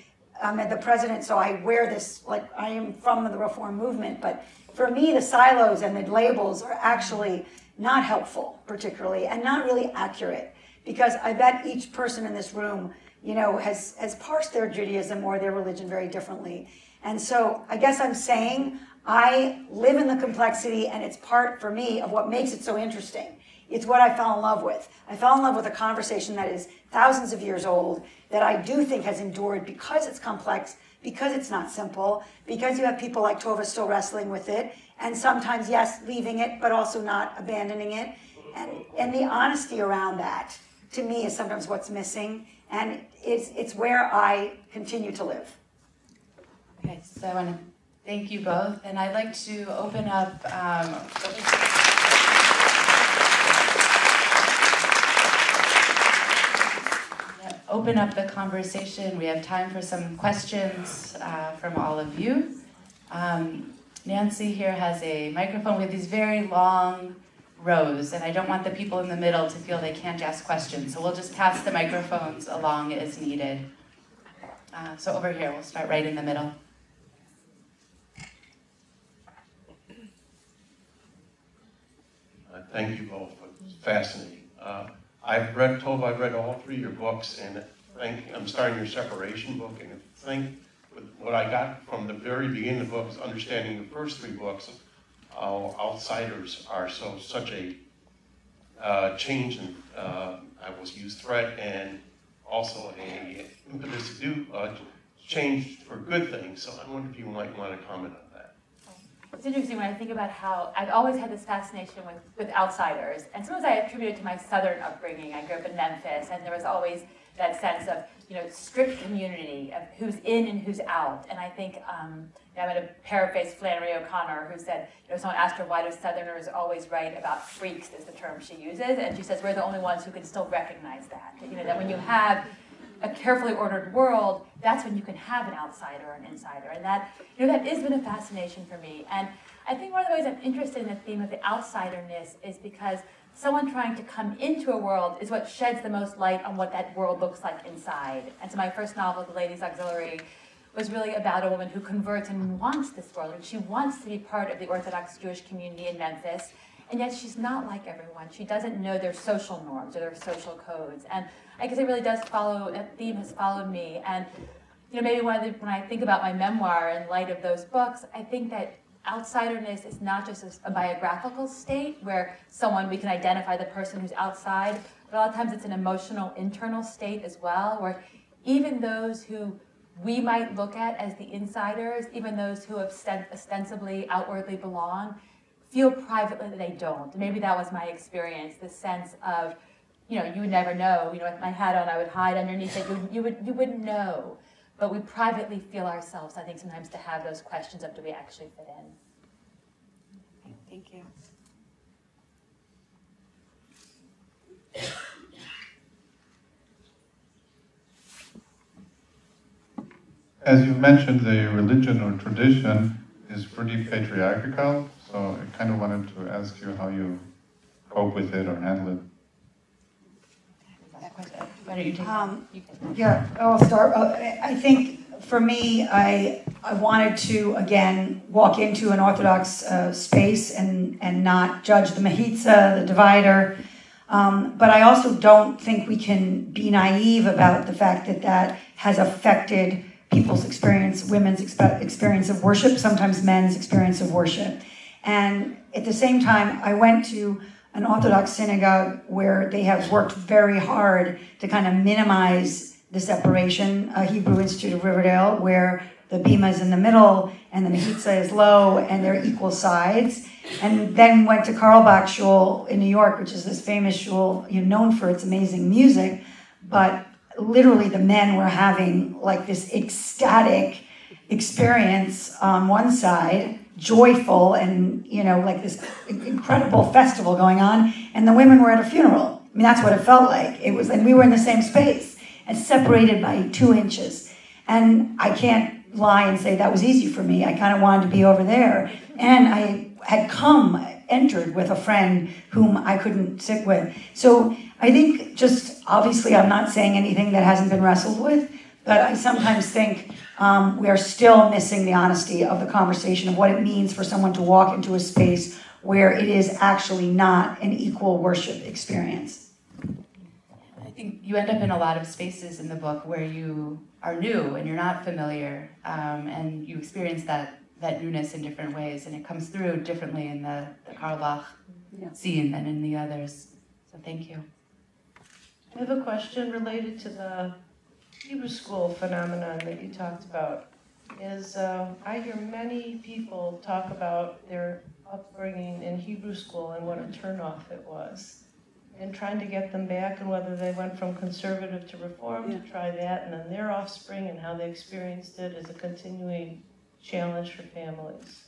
I'm the president, so I wear this, like I am from the Reform movement, but for me, the silos and the labels are actually not helpful, particularly, and not really accurate, because I bet each person in this room, has parsed their Judaism or their religion very differently. And so I guess I'm saying I live in the complexity, and it's part, for me, of what makes it so interesting. It's what I fell in love with. I fell in love with a conversation that is thousands of years old, that I do think has endured because it's complex, because it's not simple, because you have people like Tova still wrestling with it, and sometimes, yes, leaving it, but also not abandoning it. And the honesty around that, to me, is sometimes what's missing, and it's where I continue to live. Okay, so I want to Thank you both. And I'd like to open up the conversation. We have time for some questions from all of you. Nancy here has a microphone. We have these very long rows, and I don't want the people in the middle to feel they can't ask questions. So we'll just pass the microphones along as needed. So over here, we'll start right in the middle. Thank you both. It's fascinating. I've read Tova, I've read all three of your books, and I'm starting your separation book, and I think what I got from the very beginning of the book is understanding the first three books, how outsiders are such a change in, I was used threat, and also a impetus to do change for good things. So I wonder if you might want to comment on that. It's interesting when I think about how I've always had this fascination with outsiders, and sometimes I attribute it to my Southern upbringing. I grew up in Memphis, and there was always that sense of, strict community of who's in and who's out. And I think, I'm going to paraphrase Flannery O'Connor, who said, someone asked her, why do Southerners always write about freaks, is the term she uses, and she says, we're the only ones who can still recognize that. That when you have a carefully ordered world, that's when you can have an outsider or an insider. And that, that has been a fascination for me. And I think one of the ways I'm interested in the theme of the outsiderness is because someone trying to come into a world is what sheds the most light on what that world looks like inside. And so my first novel, The Ladies' Auxiliary, was really about a woman who converts and wants this world, and she wants to be part of the Orthodox Jewish community in Memphis, and yet she's not like everyone. She doesn't know their social norms or their social codes. And I guess it really does follow, that theme has followed me. And maybe when I think about my memoir in light of those books, I think that outsiderness is not just a biographical state where we can identify the person who's outside, but a lot of times it's an emotional internal state as well, where even those who we might look at as the insiders, even those who ostensibly, outwardly belong, feel privately that they don't. Maybe that was my experience, the sense of, you would never know. With my hat on, I would hide underneath it. You wouldn't know. But we privately feel ourselves, I think, sometimes to have those questions of, do we actually fit in? Thank you. As you mentioned, the religion or tradition is pretty patriarchal, so I kind of wanted to ask you how you cope with it or handle it. Why don't you take Yeah, I'll start. I think for me, I wanted to, again, walk into an Orthodox space and not judge the mechitza, the divider. But I also don't think we can be naive about the fact that has affected people's experience, women's experience of worship, sometimes men's experience of worship. And at the same time, I went to an Orthodox synagogue where they have worked very hard to kind of minimize the separation, Hebrew Institute of Riverdale, where the bima is in the middle and the mechitza is low and they're equal sides. And then went to Carlebach Shul in New York, which is this famous shul, known for its amazing music, but literally the men were having like this ecstatic experience on one side, joyful and, like this incredible festival going on, and the women were at a funeral. I mean, that's what it felt like. It was, and we were in the same space and separated by 2 inches. And I can't lie and say that was easy for me. I kind of wanted to be over there. And I had entered with a friend whom I couldn't sit with. So I think just, obviously I'm not saying anything that hasn't been wrestled with, but I sometimes think we are still missing the honesty of the conversation of what it means for someone to walk into a space where it is actually not an equal worship experience. I think you end up in a lot of spaces in the book where you are new and you're not familiar, and you experience that newness in different ways, and it comes through differently in the Carlebach scene than in the others. So thank you. I have a question related to the Hebrew school phenomenon that you talked about. I hear many people talk about their upbringing in Hebrew school and what a turnoff it was, and trying to get them back, and whether they went from conservative to reform to try that, and then their offspring and how they experienced it as a continuing challenge for families.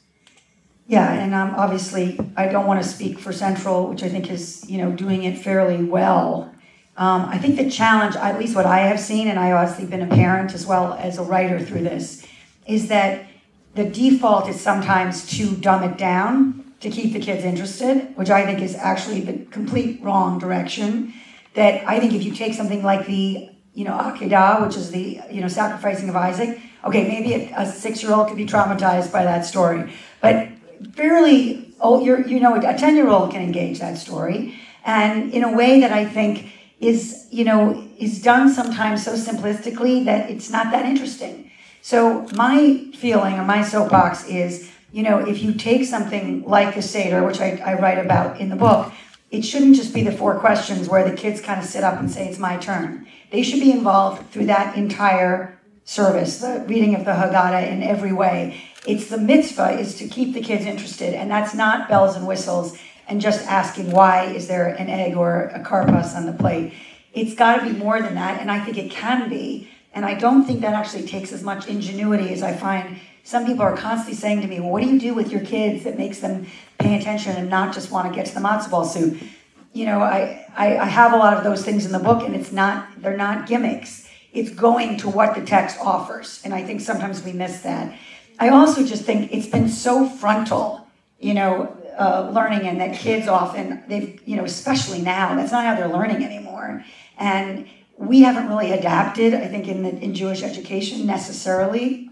Yeah, and obviously, I don't want to speak for Central, which I think is, doing it fairly well. I think the challenge, at least what I have seen, and I've obviously been a parent as well as a writer through this, is that the default is sometimes to dumb it down to keep the kids interested, which I think is actually the complete wrong direction. That I think if you take something like the, Akedah, which is the, sacrificing of Isaac, okay, maybe a 6-year-old could be traumatized by that story, but fairly, a 10-year-old can engage that story, and in a way that I think is done sometimes so simplistically that it's not that interesting. So my feeling, or my soapbox is, if you take something like the Seder, which I write about in the book, it shouldn't just be the 4 questions where the kids kind of sit up and say, it's my turn. They should be involved through that entire service, the reading of the Haggadah in every way. It's the mitzvah is to keep the kids interested, and that's not bells and whistles and just asking why is there an egg or a karpas on the plate. It's got to be more than that, and I think it can be. And I don't think that actually takes as much ingenuity as I find some people are constantly saying to me, well, what do you do with your kids that makes them pay attention and not just want to get to the matzo ball soup? I have a lot of those things in the book, and they're not gimmicks. It's going to what the text offers, and I think sometimes we miss that. I also just think it's been so frontal, learning, and that kids often, especially now, that's not how they're learning anymore. And we haven't really adapted, I think, in Jewish education necessarily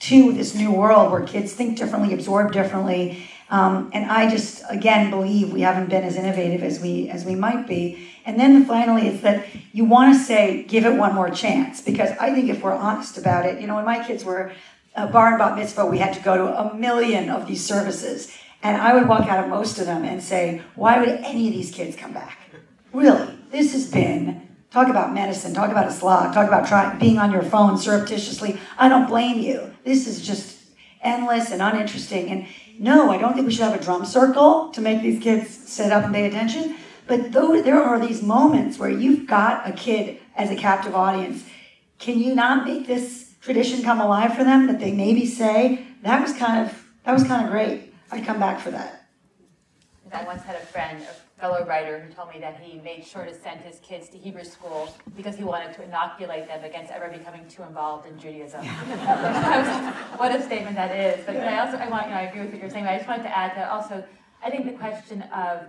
to this new world where kids think differently, absorb differently. And I just, again, believe we haven't been as innovative as we might be. And then finally, it's that you want to say, give it one more chance. Because I think if we're honest about it, when my kids were bar and bat mitzvah, we had to go to 1 million of these services. And I would walk out of most of them and say, why would any of these kids come back? Really, this has been, talk about medicine, talk about a slog, talk about being on your phone surreptitiously. I don't blame you. This is just endless and uninteresting. And no, I don't think we should have a drum circle to make these kids sit up and pay attention. But there are these moments where you've got a kid as a captive audience. Can you not make this tradition come alive for them, that they maybe say, that was kind of great. I'd come back for that. I once had a friend, a fellow writer, who told me that he made sure to send his kids to Hebrew school because he wanted to inoculate them against ever becoming too involved in Judaism. What a statement that is. But I agree with what you're saying, but I just wanted to add that also, I think the question of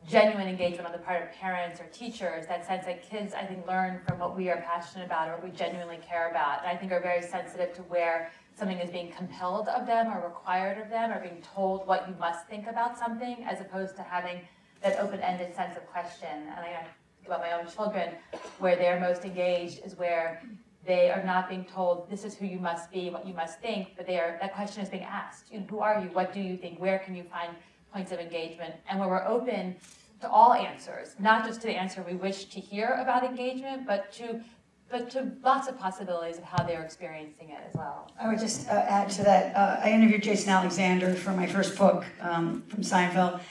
genuine engagement on the part of parents or teachers, that sense that kids, I think, learn from what we are passionate about or what we genuinely care about, and I think are very sensitive to where something is being compelled of them or required of them or being told what you must think about something, as opposed to having that open-ended sense of question. And I think about my own children, where they're most engaged is where they are not being told this is who you must be, what you must think, but that question is being asked. Who are you? What do you think? Where can you find points of engagement? And where we're open to all answers, not just to the answer we wish to hear about engagement, but to lots of possibilities of how they're experiencing it as well. I would just add to that, I interviewed Jason Alexander for my first book from Seinfeld,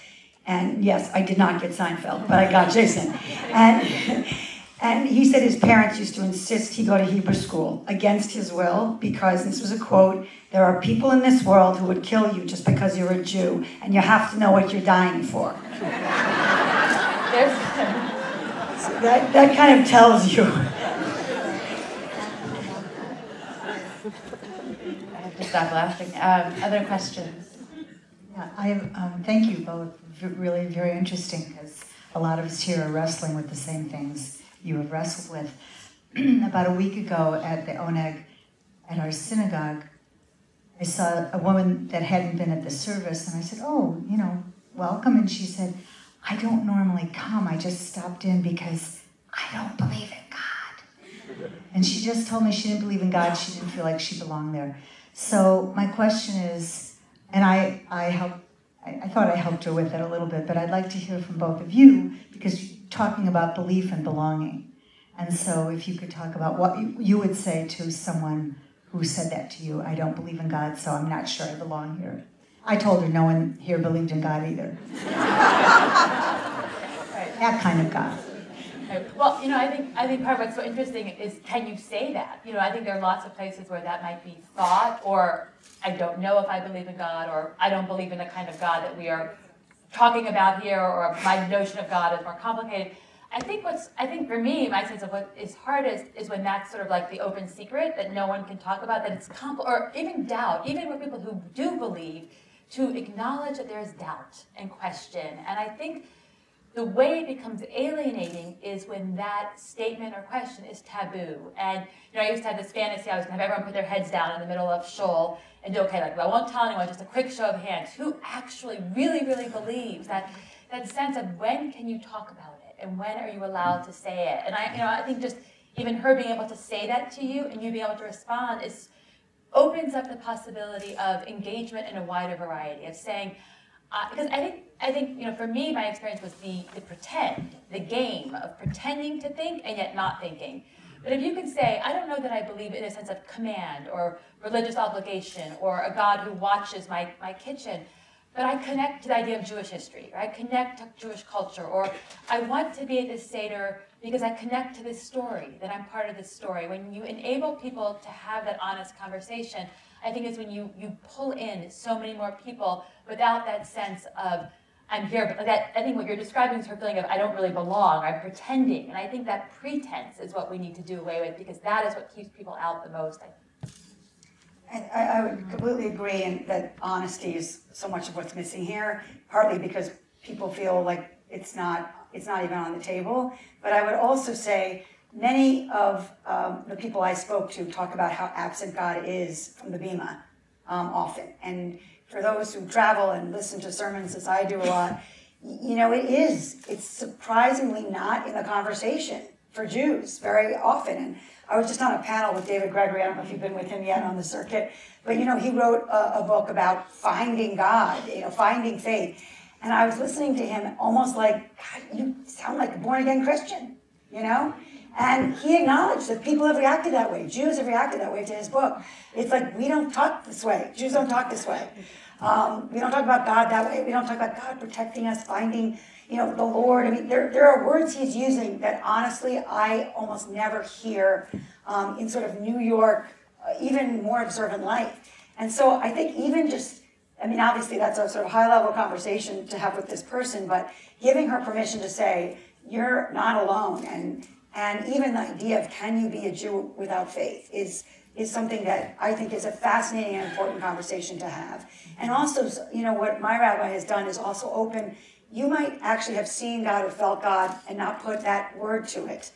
and yes, I did not get Seinfeld, but I got Jason. And he said his parents used to insist he go to Hebrew school against his will because, this was a quote, there are people in this world who would kill you just because you're a Jew, and you have to know what you're dying for. So that kind of tells you. I have to stop laughing. Other questions? Yeah, thank you both. Really very interesting, because a lot of us here are wrestling with the same things you have wrestled with. About a week ago at the Oneg, at our synagogue, I saw a woman that hadn't been at the service, and I said, oh, welcome. And she said, I don't normally come. I just stopped in because I don't believe in God. And she just told me she didn't believe in God. She didn't feel like she belonged there. So my question is, and I thought I helped her with it a little bit, but I'd like to hear from both of you, because you're talking about belief and belonging. And so if you could talk about what you would say to someone who said that to you, I don't believe in God, so I'm not sure I belong here. I told her no one here believed in God either. That kind of God. Well, you know, I think part of what's so interesting is, can you say that? You know, I think there are lots of places where that might be thought, or I don't know if I believe in God, or I don't believe in the kind of God that we are talking about here, or my notion of God is more complicated. I think for me, my sense of what is hardest is when that's sort of like the open secret that no one can talk about, that it's or even doubt, even with people who do believe, to acknowledge that there's doubt and question. And I think the way it becomes alienating is when that statement or question is taboo. And you know, I used to have this fantasy, I was going to have everyone put their heads down in the middle of shul and do, okay, like, well, I won't tell anyone, just a quick show of hands. Who actually really, really believes that sense of when can you talk about it and when are you allowed to say it? And I think just even her being able to say that to you and you being able to respond opens up the possibility of engagement in a wider variety of saying, because I think, you know, for me, my experience was the pretend, the game of pretending to think and yet not thinking. But if you can say, I don't know that I believe in a sense of command or religious obligation or a God who watches my kitchen, but I connect to the idea of Jewish history, or I connect to Jewish culture, or I want to be at this Seder because I connect to this story, that I'm part of this story. When you enable people to have that honest conversation, I think it's when you pull in so many more people without that sense of, I'm here, but I think what you're describing is her feeling of, I don't really belong, I'm pretending. And I think that pretense is what we need to do away with, because that is what keeps people out the most. I would completely agree in that honesty is so much of what's missing here, partly because people feel like it's not even on the table. But I would also say many of the people I spoke to talk about how absent God is from the Bima often. And for those who travel and listen to sermons, as I do a lot, you know, it's surprisingly not in the conversation for Jews very often. And I was just on a panel with David Gregory. I don't know if you've been with him yet on the circuit, but you know, he wrote a book about finding God, you know, finding faith. And I was listening to him almost like, God, you sound like a born-again Christian, you know? And he acknowledged that people have reacted that way. Jews have reacted that way to his book. It's like, we don't talk this way. Jews don't talk this way. We don't talk about God that way. We don't talk about God protecting us, finding, you know, the Lord. I mean, there are words he's using that honestly I almost never hear in sort of New York, even more observant life. And so I think even just, I mean, obviously that's a sort of high-level conversation to have with this person, but giving her permission to say, you're not alone, and even the idea of can you be a Jew without faith is something that I think is a fascinating and important conversation to have. And also, you know, what my rabbi has done is also open, you might actually have seen God or felt God and not put that word to it.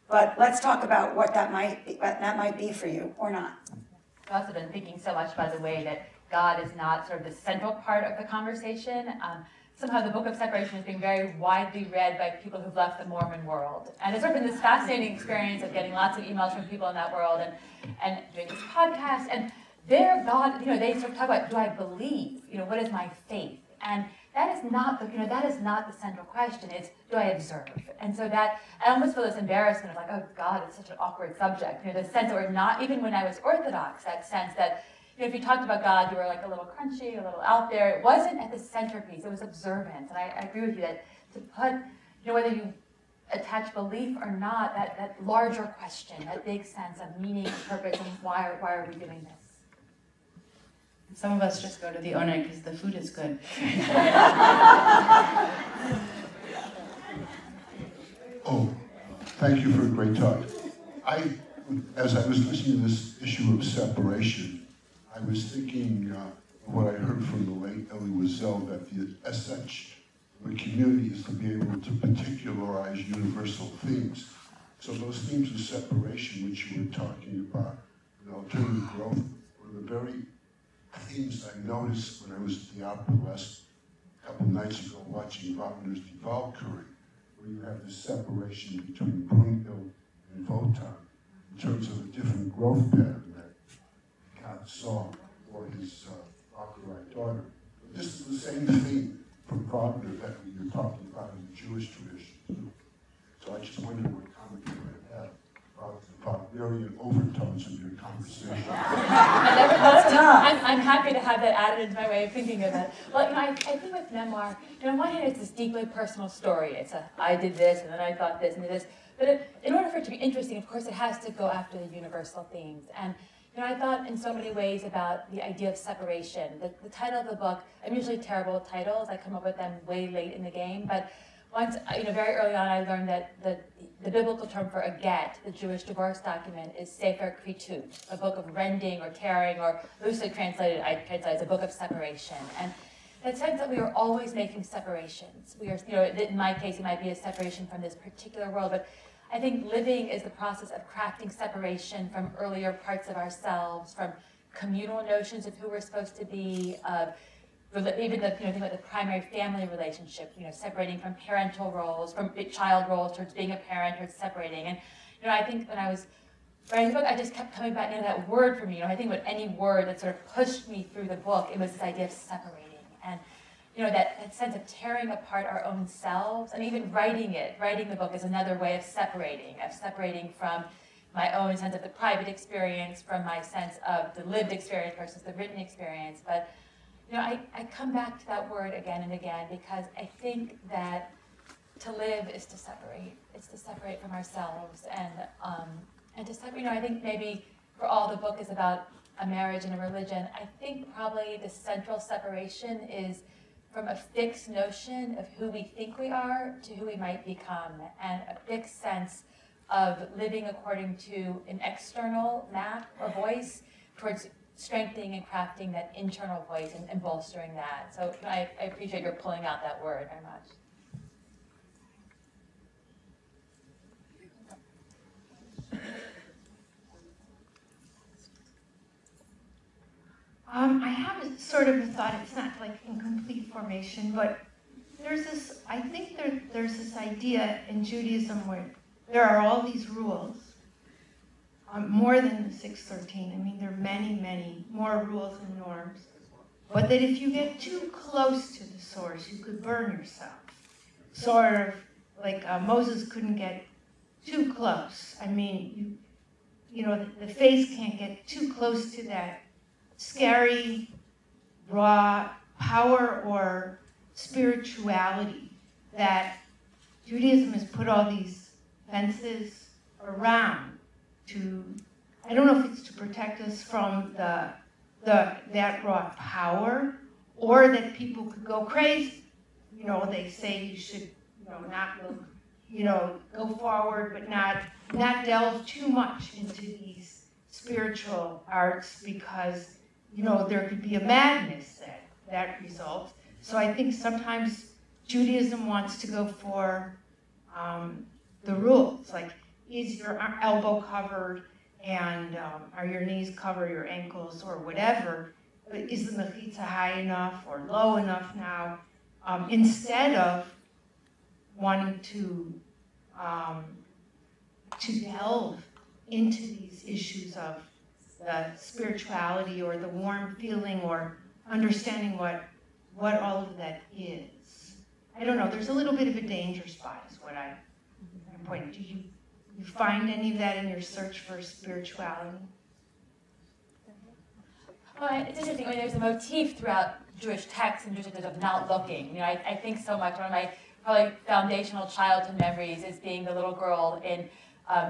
But let's talk about what that might be for you or not. I've also been thinking so much, by the way, that God is not sort of the central part of the conversation. Somehow the Book of Separation is being very widely read by people who've left the Mormon world. And it's sort of been this fascinating experience of getting lots of emails from people in that world and doing this podcast. And their God, you know, they sort of talk about, do I believe? You know, what is my faith? And that is not the central question. It's, do I observe? And so that, I almost feel this embarrassment of like, oh God, it's such an awkward subject. You know, the sense that we're not, even when I was Orthodox, that sense that, you know, if you talked about God, you were like a little crunchy, a little out there. It wasn't at the centerpiece. It was observance. And I agree with you that to put, you know, whether you attach belief or not, that larger question, that big sense of meaning and purpose, and why are we doing this? Some of us just go to the Oneg because the food is good. Oh, thank you for a great talk. As I was listening to this issue of separation, I was thinking of what I heard from the late Elie Wiesel, that the essence of a community is to be able to particularize universal themes. So those themes of separation, which you were talking about, and alternative growth, were the very themes I noticed when I was at the opera last couple nights ago watching Wagner's Die Walküre, where you have this separation between Brunhild and Wotan in terms of a different growth pattern that God saw for his Valkyrie daughter. But this is the same theme from Wagner that you're talking about in the Jewish tradition too. So I just wondered what comment you might have about the Wagnerian overtones in your conversation. I'm happy to have that added into my way of thinking of it. Well, you know, I think with memoir, you know, on one hand, it's this deeply personal story. It's I did this, and then I thought this, and this. But in order for it to be interesting, of course, it has to go after the universal themes. And I thought in so many ways about the idea of separation. The title of the book, I'm usually terrible with titles. I come up with them way late in the game. But once, very early on, I learned that the biblical term for a get, the Jewish divorce document, is sefer kritut, a book of rending or tearing, or loosely translated, I translate as a book of separation. And that sense that we are always making separations. We are, in my case, it might be a separation from this particular world, but I think living is the process of crafting separation from earlier parts of ourselves, from communal notions of who we're supposed to be, of even the think about the primary family relationship, separating from parental roles, from child roles towards being a parent, towards separating. And I think when I was writing the book, I just kept coming back into that word for me. I think about any word that sort of pushed me through the book, it was this idea of separating. And that sense of tearing apart our own selves, and even writing the book is another way of separating from my own sense of the private experience, from my sense of the lived experience versus the written experience. But I come back to that word again and again because I think that to live is to separate. It's to separate from ourselves and to separate. I think maybe for all the book is about a marriage and a religion. I think probably the central separation is from a fixed notion of who we think we are to who we might become, and a fixed sense of living according to an external map or voice towards strengthening and crafting that internal voice and bolstering that. So I appreciate your pulling out that word very much. I have a sort of a thought. It's not like in complete formation, but I think there's this idea in Judaism where there are all these rules, more than the 613. I mean, there are many, many more rules and norms. But that if you get too close to the source, you could burn yourself. Sort of like Moses couldn't get too close. I mean, the face can't get too close to that scary, raw power or spirituality that Judaism has put all these fences around to, I don't know if it's to protect us from that raw power, or that people could go crazy. They say you should, not look, go forward, but not delve too much into these spiritual arts because there could be a madness that results. So I think sometimes Judaism wants to go for the rules, like is your elbow covered and are your knees covered, your ankles or whatever, but is the mechitza high enough or low enough now, instead of wanting to delve into these issues of the spirituality or the warm feeling or understanding what all of that is. I don't know, there's a little bit of a danger spot is what I'm pointing to. Do you find any of that in your search for spirituality? Well, it's interesting. There's a motif throughout Jewish texts and Jewish traditions of not looking. I think so much. One of my probably foundational childhood memories is being the little girl in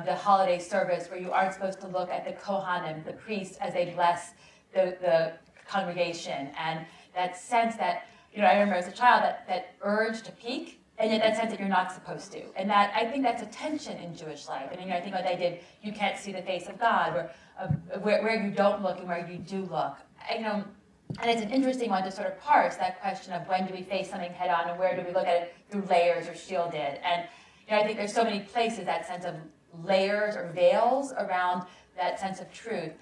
the holiday service where you aren't supposed to look at the Kohanim, the priests, as they bless the congregation. And that sense that, I remember as a child, that urge to peek, and yet that sense that you're not supposed to. And that, I think that's a tension in Jewish life. I think what they did, you can't see the face of God, where you don't look and where you do look. And it's an interesting one to sort of parse that question of when do we face something head on and where do we look at it through layers or shielded. And I think there's so many places that sense of layers or veils around that sense of truth.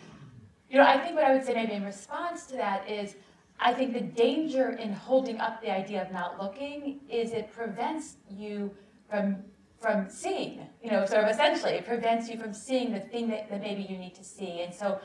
I think what I would say maybe in response to that is, I think the danger in holding up the idea of not looking is it prevents you from seeing, sort of essentially, it prevents you from seeing the thing that maybe you need to see. And so,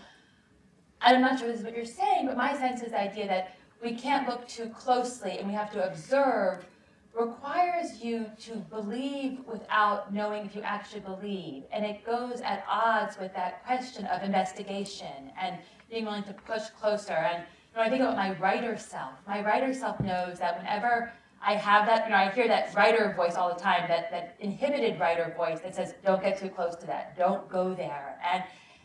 I'm not sure this is what you're saying, but my sense is the idea that we can't look too closely and we have to observe requires you to believe without knowing if you actually believe. And it goes at odds with that question of investigation and being willing to push closer. And I think about my writer self. My writer self knows that whenever I have that, I hear that writer voice all the time, that inhibited writer voice that says, don't get too close to that, don't go there. And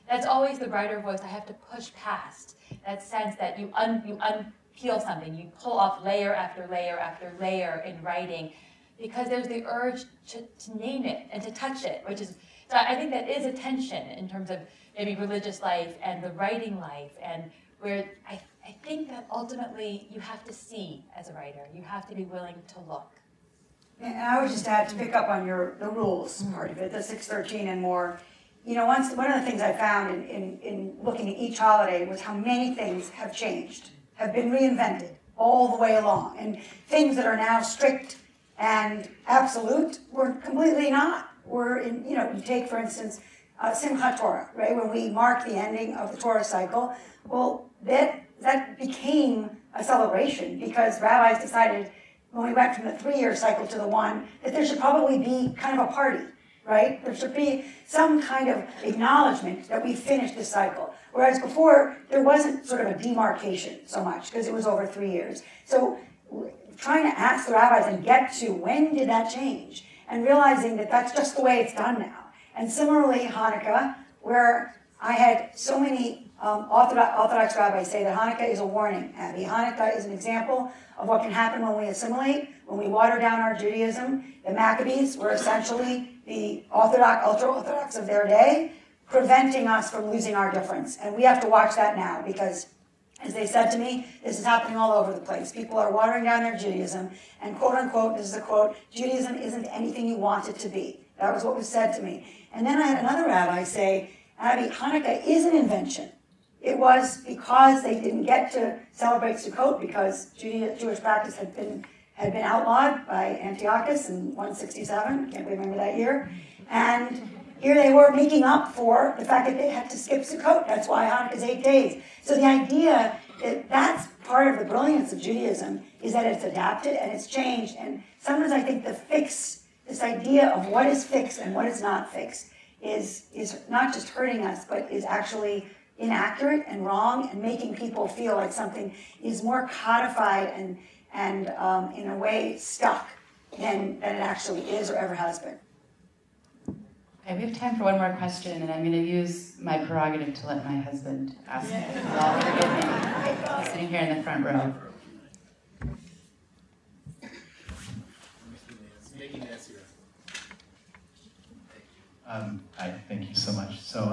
that's always the writer voice I have to push past, that sense that you unpeel something, you pull off layer after layer after layer in writing, because there's the urge to name it and to touch it, which is, so I think that is a tension in terms of maybe religious life and the writing life, and where I think that ultimately you have to see as a writer. You have to be willing to look. And I would just add to pick up on the rules part of it, the 613 and more. One of the things I found in looking at each holiday was how many things have changed, have been reinvented all the way along. And things that are now strict and absolute were completely not. You take, for instance, Simchat Torah, right? When we mark the ending of the Torah cycle, well, that became a celebration because rabbis decided when we went from the 3-year cycle to the 1 that there should probably be kind of a party, right? There should be some kind of acknowledgement that we finished this cycle. Whereas before, there wasn't sort of a demarcation so much because it was over 3 years. So trying to ask the rabbis and get to when did that change and realizing that that's just the way it's done now. And similarly, Hanukkah, where I had so many Orthodox rabbis say that Hanukkah is a warning, Abby. Hanukkah is an example of what can happen when we assimilate, when we water down our Judaism. The Maccabees were essentially the ultra-Orthodox of their day, preventing us from losing our difference. And we have to watch that now because, as they said to me, this is happening all over the place. People are watering down their Judaism, and quote unquote, this is a quote, Judaism isn't anything you want it to be. That was what was said to me. And then I had another rabbi say, Abby, Hanukkah is an invention. It was because they didn't get to celebrate Sukkot because Jewish practice had been outlawed by Antiochus in 167, can't remember that year. And here they were making up for the fact that they had to skip Sukkot. That's why Hanukkah is 8 days. So the idea that that's part of the brilliance of Judaism is that it's adapted and it's changed. And sometimes I think this idea of what is fixed and what is not fixed is not just hurting us, but is actually inaccurate and wrong and making people feel like something is more codified and in a way stuck than it actually is or ever has been. Okay, we have time for one more question, and I'm going to use my prerogative to let my husband ask it. Well, forgive me. He's sitting here in the front row. Hi, thank you so much. So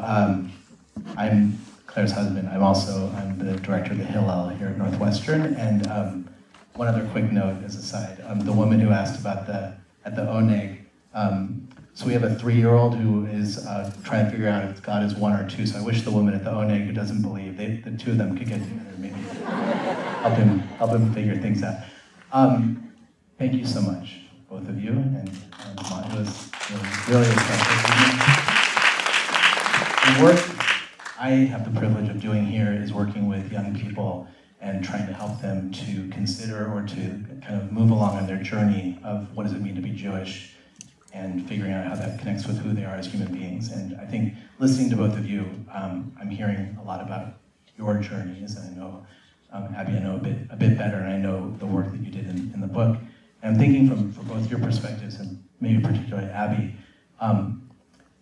I'm Claire's husband. I'm the director of the Hillel here at Northwestern. And one other quick note as a side, the woman who asked about at the Oneg, so we have a 3-year-old who is trying to figure out if God is 1 or 2. So I wish the woman at the Oneg who doesn't believe, the two of them could get together, maybe help him figure things out. Thank you so much, both of you, and it was really special. The work I have the privilege of doing here is working with young people and trying to help them to consider or to kind of move along on their journey of what does it mean to be Jewish and figuring out how that connects with who they are as human beings. And I think listening to both of you, I'm hearing a lot about your journeys, and I know, Abby, I know a bit better, and I know the work that you did in the book. And I'm thinking from both your perspectives, and maybe particularly Abby,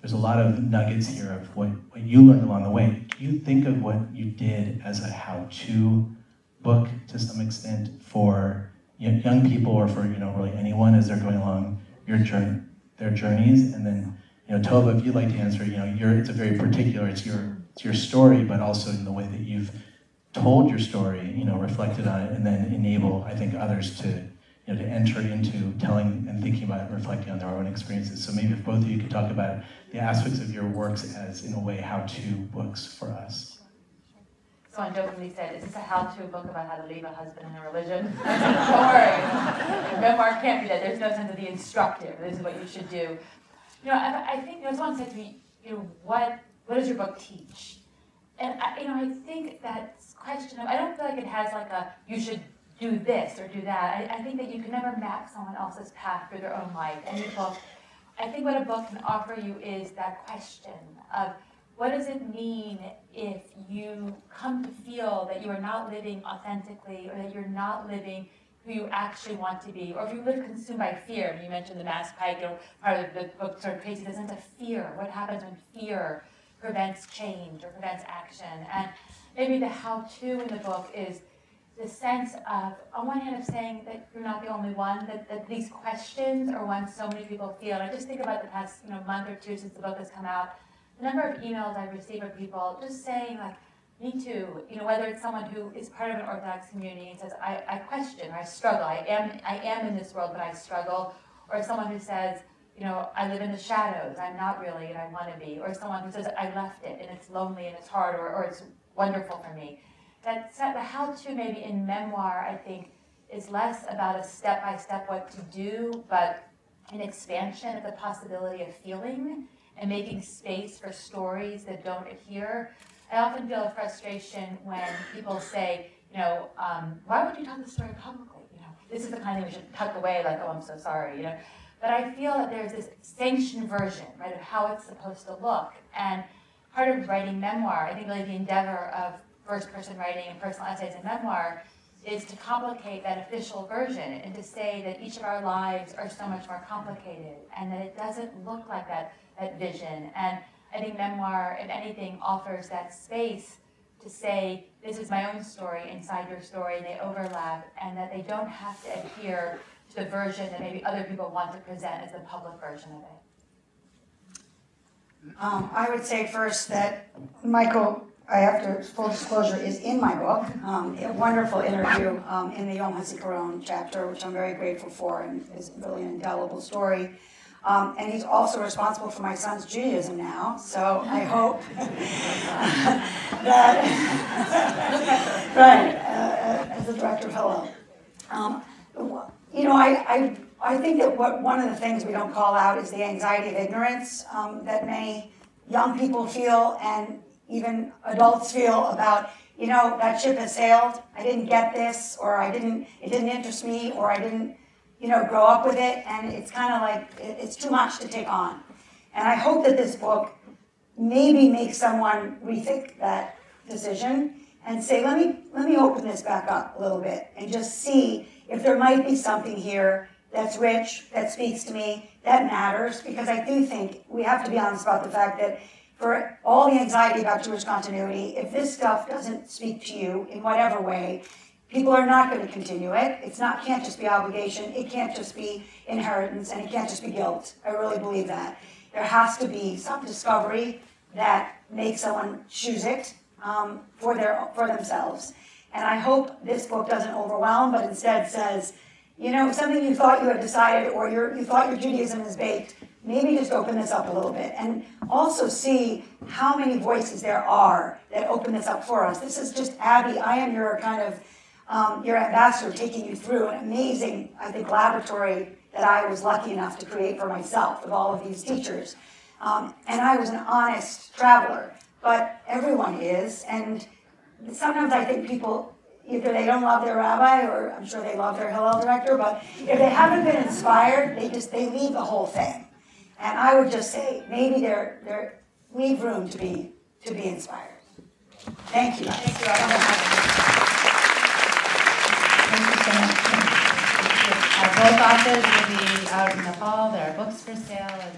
there's a lot of nuggets here of what you learned along the way. Do you think of what you did as a how-to book to some extent for young people or for really anyone as they're going along their journeys? And then Tova, if you'd like to answer, it's a very particular, it's your story, but also in the way that you've told your story, reflected on it, and then enable, I think, others to enter into telling and thinking about it and reflecting on their own experiences. So maybe if both of you could talk about the aspects of your works as, in a way, how-to books for us. Someone jokingly said, is this a how-to book about how to leave a husband and a religion? Don't worry. Your memoir can't be that. There's no sense of the instructive. This is what you should do. I think someone said to me, what does your book teach? And I think that question of, I don't feel like it has like a, you should do this or do that. I think that you can never map someone else's path through their own life. Any book, I think what a book can offer you is that question of what does it mean if you come to feel that you are not living authentically or that you're not living who you actually want to be, or if you live consumed by fear. You mentioned the Mass Pike, part of the book sort of traces a sense of fear. What happens when fear prevents change or prevents action? And maybe the how-to in the book is the sense of, on one hand, of saying that you're not the only one, that these questions are ones so many people feel. And I just think about the past month or two since the book has come out, the number of emails I've received from people just saying, like, me too, whether it's someone who is part of an Orthodox community and says, I question, or I struggle, I am in this world, but I struggle, or someone who says, I live in the shadows, I'm not really, and I want to be, or someone who says, I left it, and it's lonely, and it's hard, or it's wonderful for me. The how-to maybe in memoir, I think, is less about a step-by-step what to do, but an expansion of the possibility of feeling and making space for stories that don't adhere. I often feel a frustration when people say, why would you tell this story publicly? This is the kind of thing we should tuck away, like, oh, I'm so sorry, But I feel that there's this sanctioned version, right, of how it's supposed to look. And part of writing memoir, I think really the endeavor of first-person writing and personal essays and memoir is to complicate that official version and to say that each of our lives are so much more complicated and that it doesn't look like that vision. And I think memoir, if anything, offers that space to say, this is my own story inside your story, they overlap, and that they don't have to adhere to the version that maybe other people want to present as the public version of it. I would say first that Michael, I have to, full disclosure, is in my book. A wonderful interview in the Yom HaZikaron chapter, which I'm very grateful for, and is really an indelible story. And he's also responsible for my son's Judaism now, so I hope that, right, as the director of Hillel. I think that one of the things we don't call out is the anxiety of ignorance that many young people feel and even adults feel about, that ship has sailed, I didn't get this, or it didn't interest me, or I didn't grow up with it, and it's kind of like, it's too much to take on. And I hope that this book maybe makes someone rethink that decision and say, let me open this back up a little bit and just see if there might be something here that's rich, that speaks to me, that matters, because I do think we have to be honest about the fact that for all the anxiety about Jewish continuity, if this stuff doesn't speak to you in whatever way, people are not going to continue it. Can't just be obligation. It can't just be inheritance, and it can't just be guilt. I really believe that. There has to be some discovery that makes someone choose it for themselves. And I hope this book doesn't overwhelm, but instead says, something you thought you had decided, or you thought your Judaism is baked, maybe just open this up a little bit. And also see how many voices there are that open this up for us. This is just, Abby, I am your kind of your ambassador, taking you through an amazing, I think, laboratory that I was lucky enough to create for myself with all of these teachers. And I was an honest traveler, but everyone is. And sometimes I think people, either they don't love their rabbi, or I'm sure they love their Hillel director, but if they haven't been inspired, they leave the whole thing. And I would just say, maybe they leave room to be inspired. Thank you. Thank you. Both authors will be out in the hall. There are books for sale, and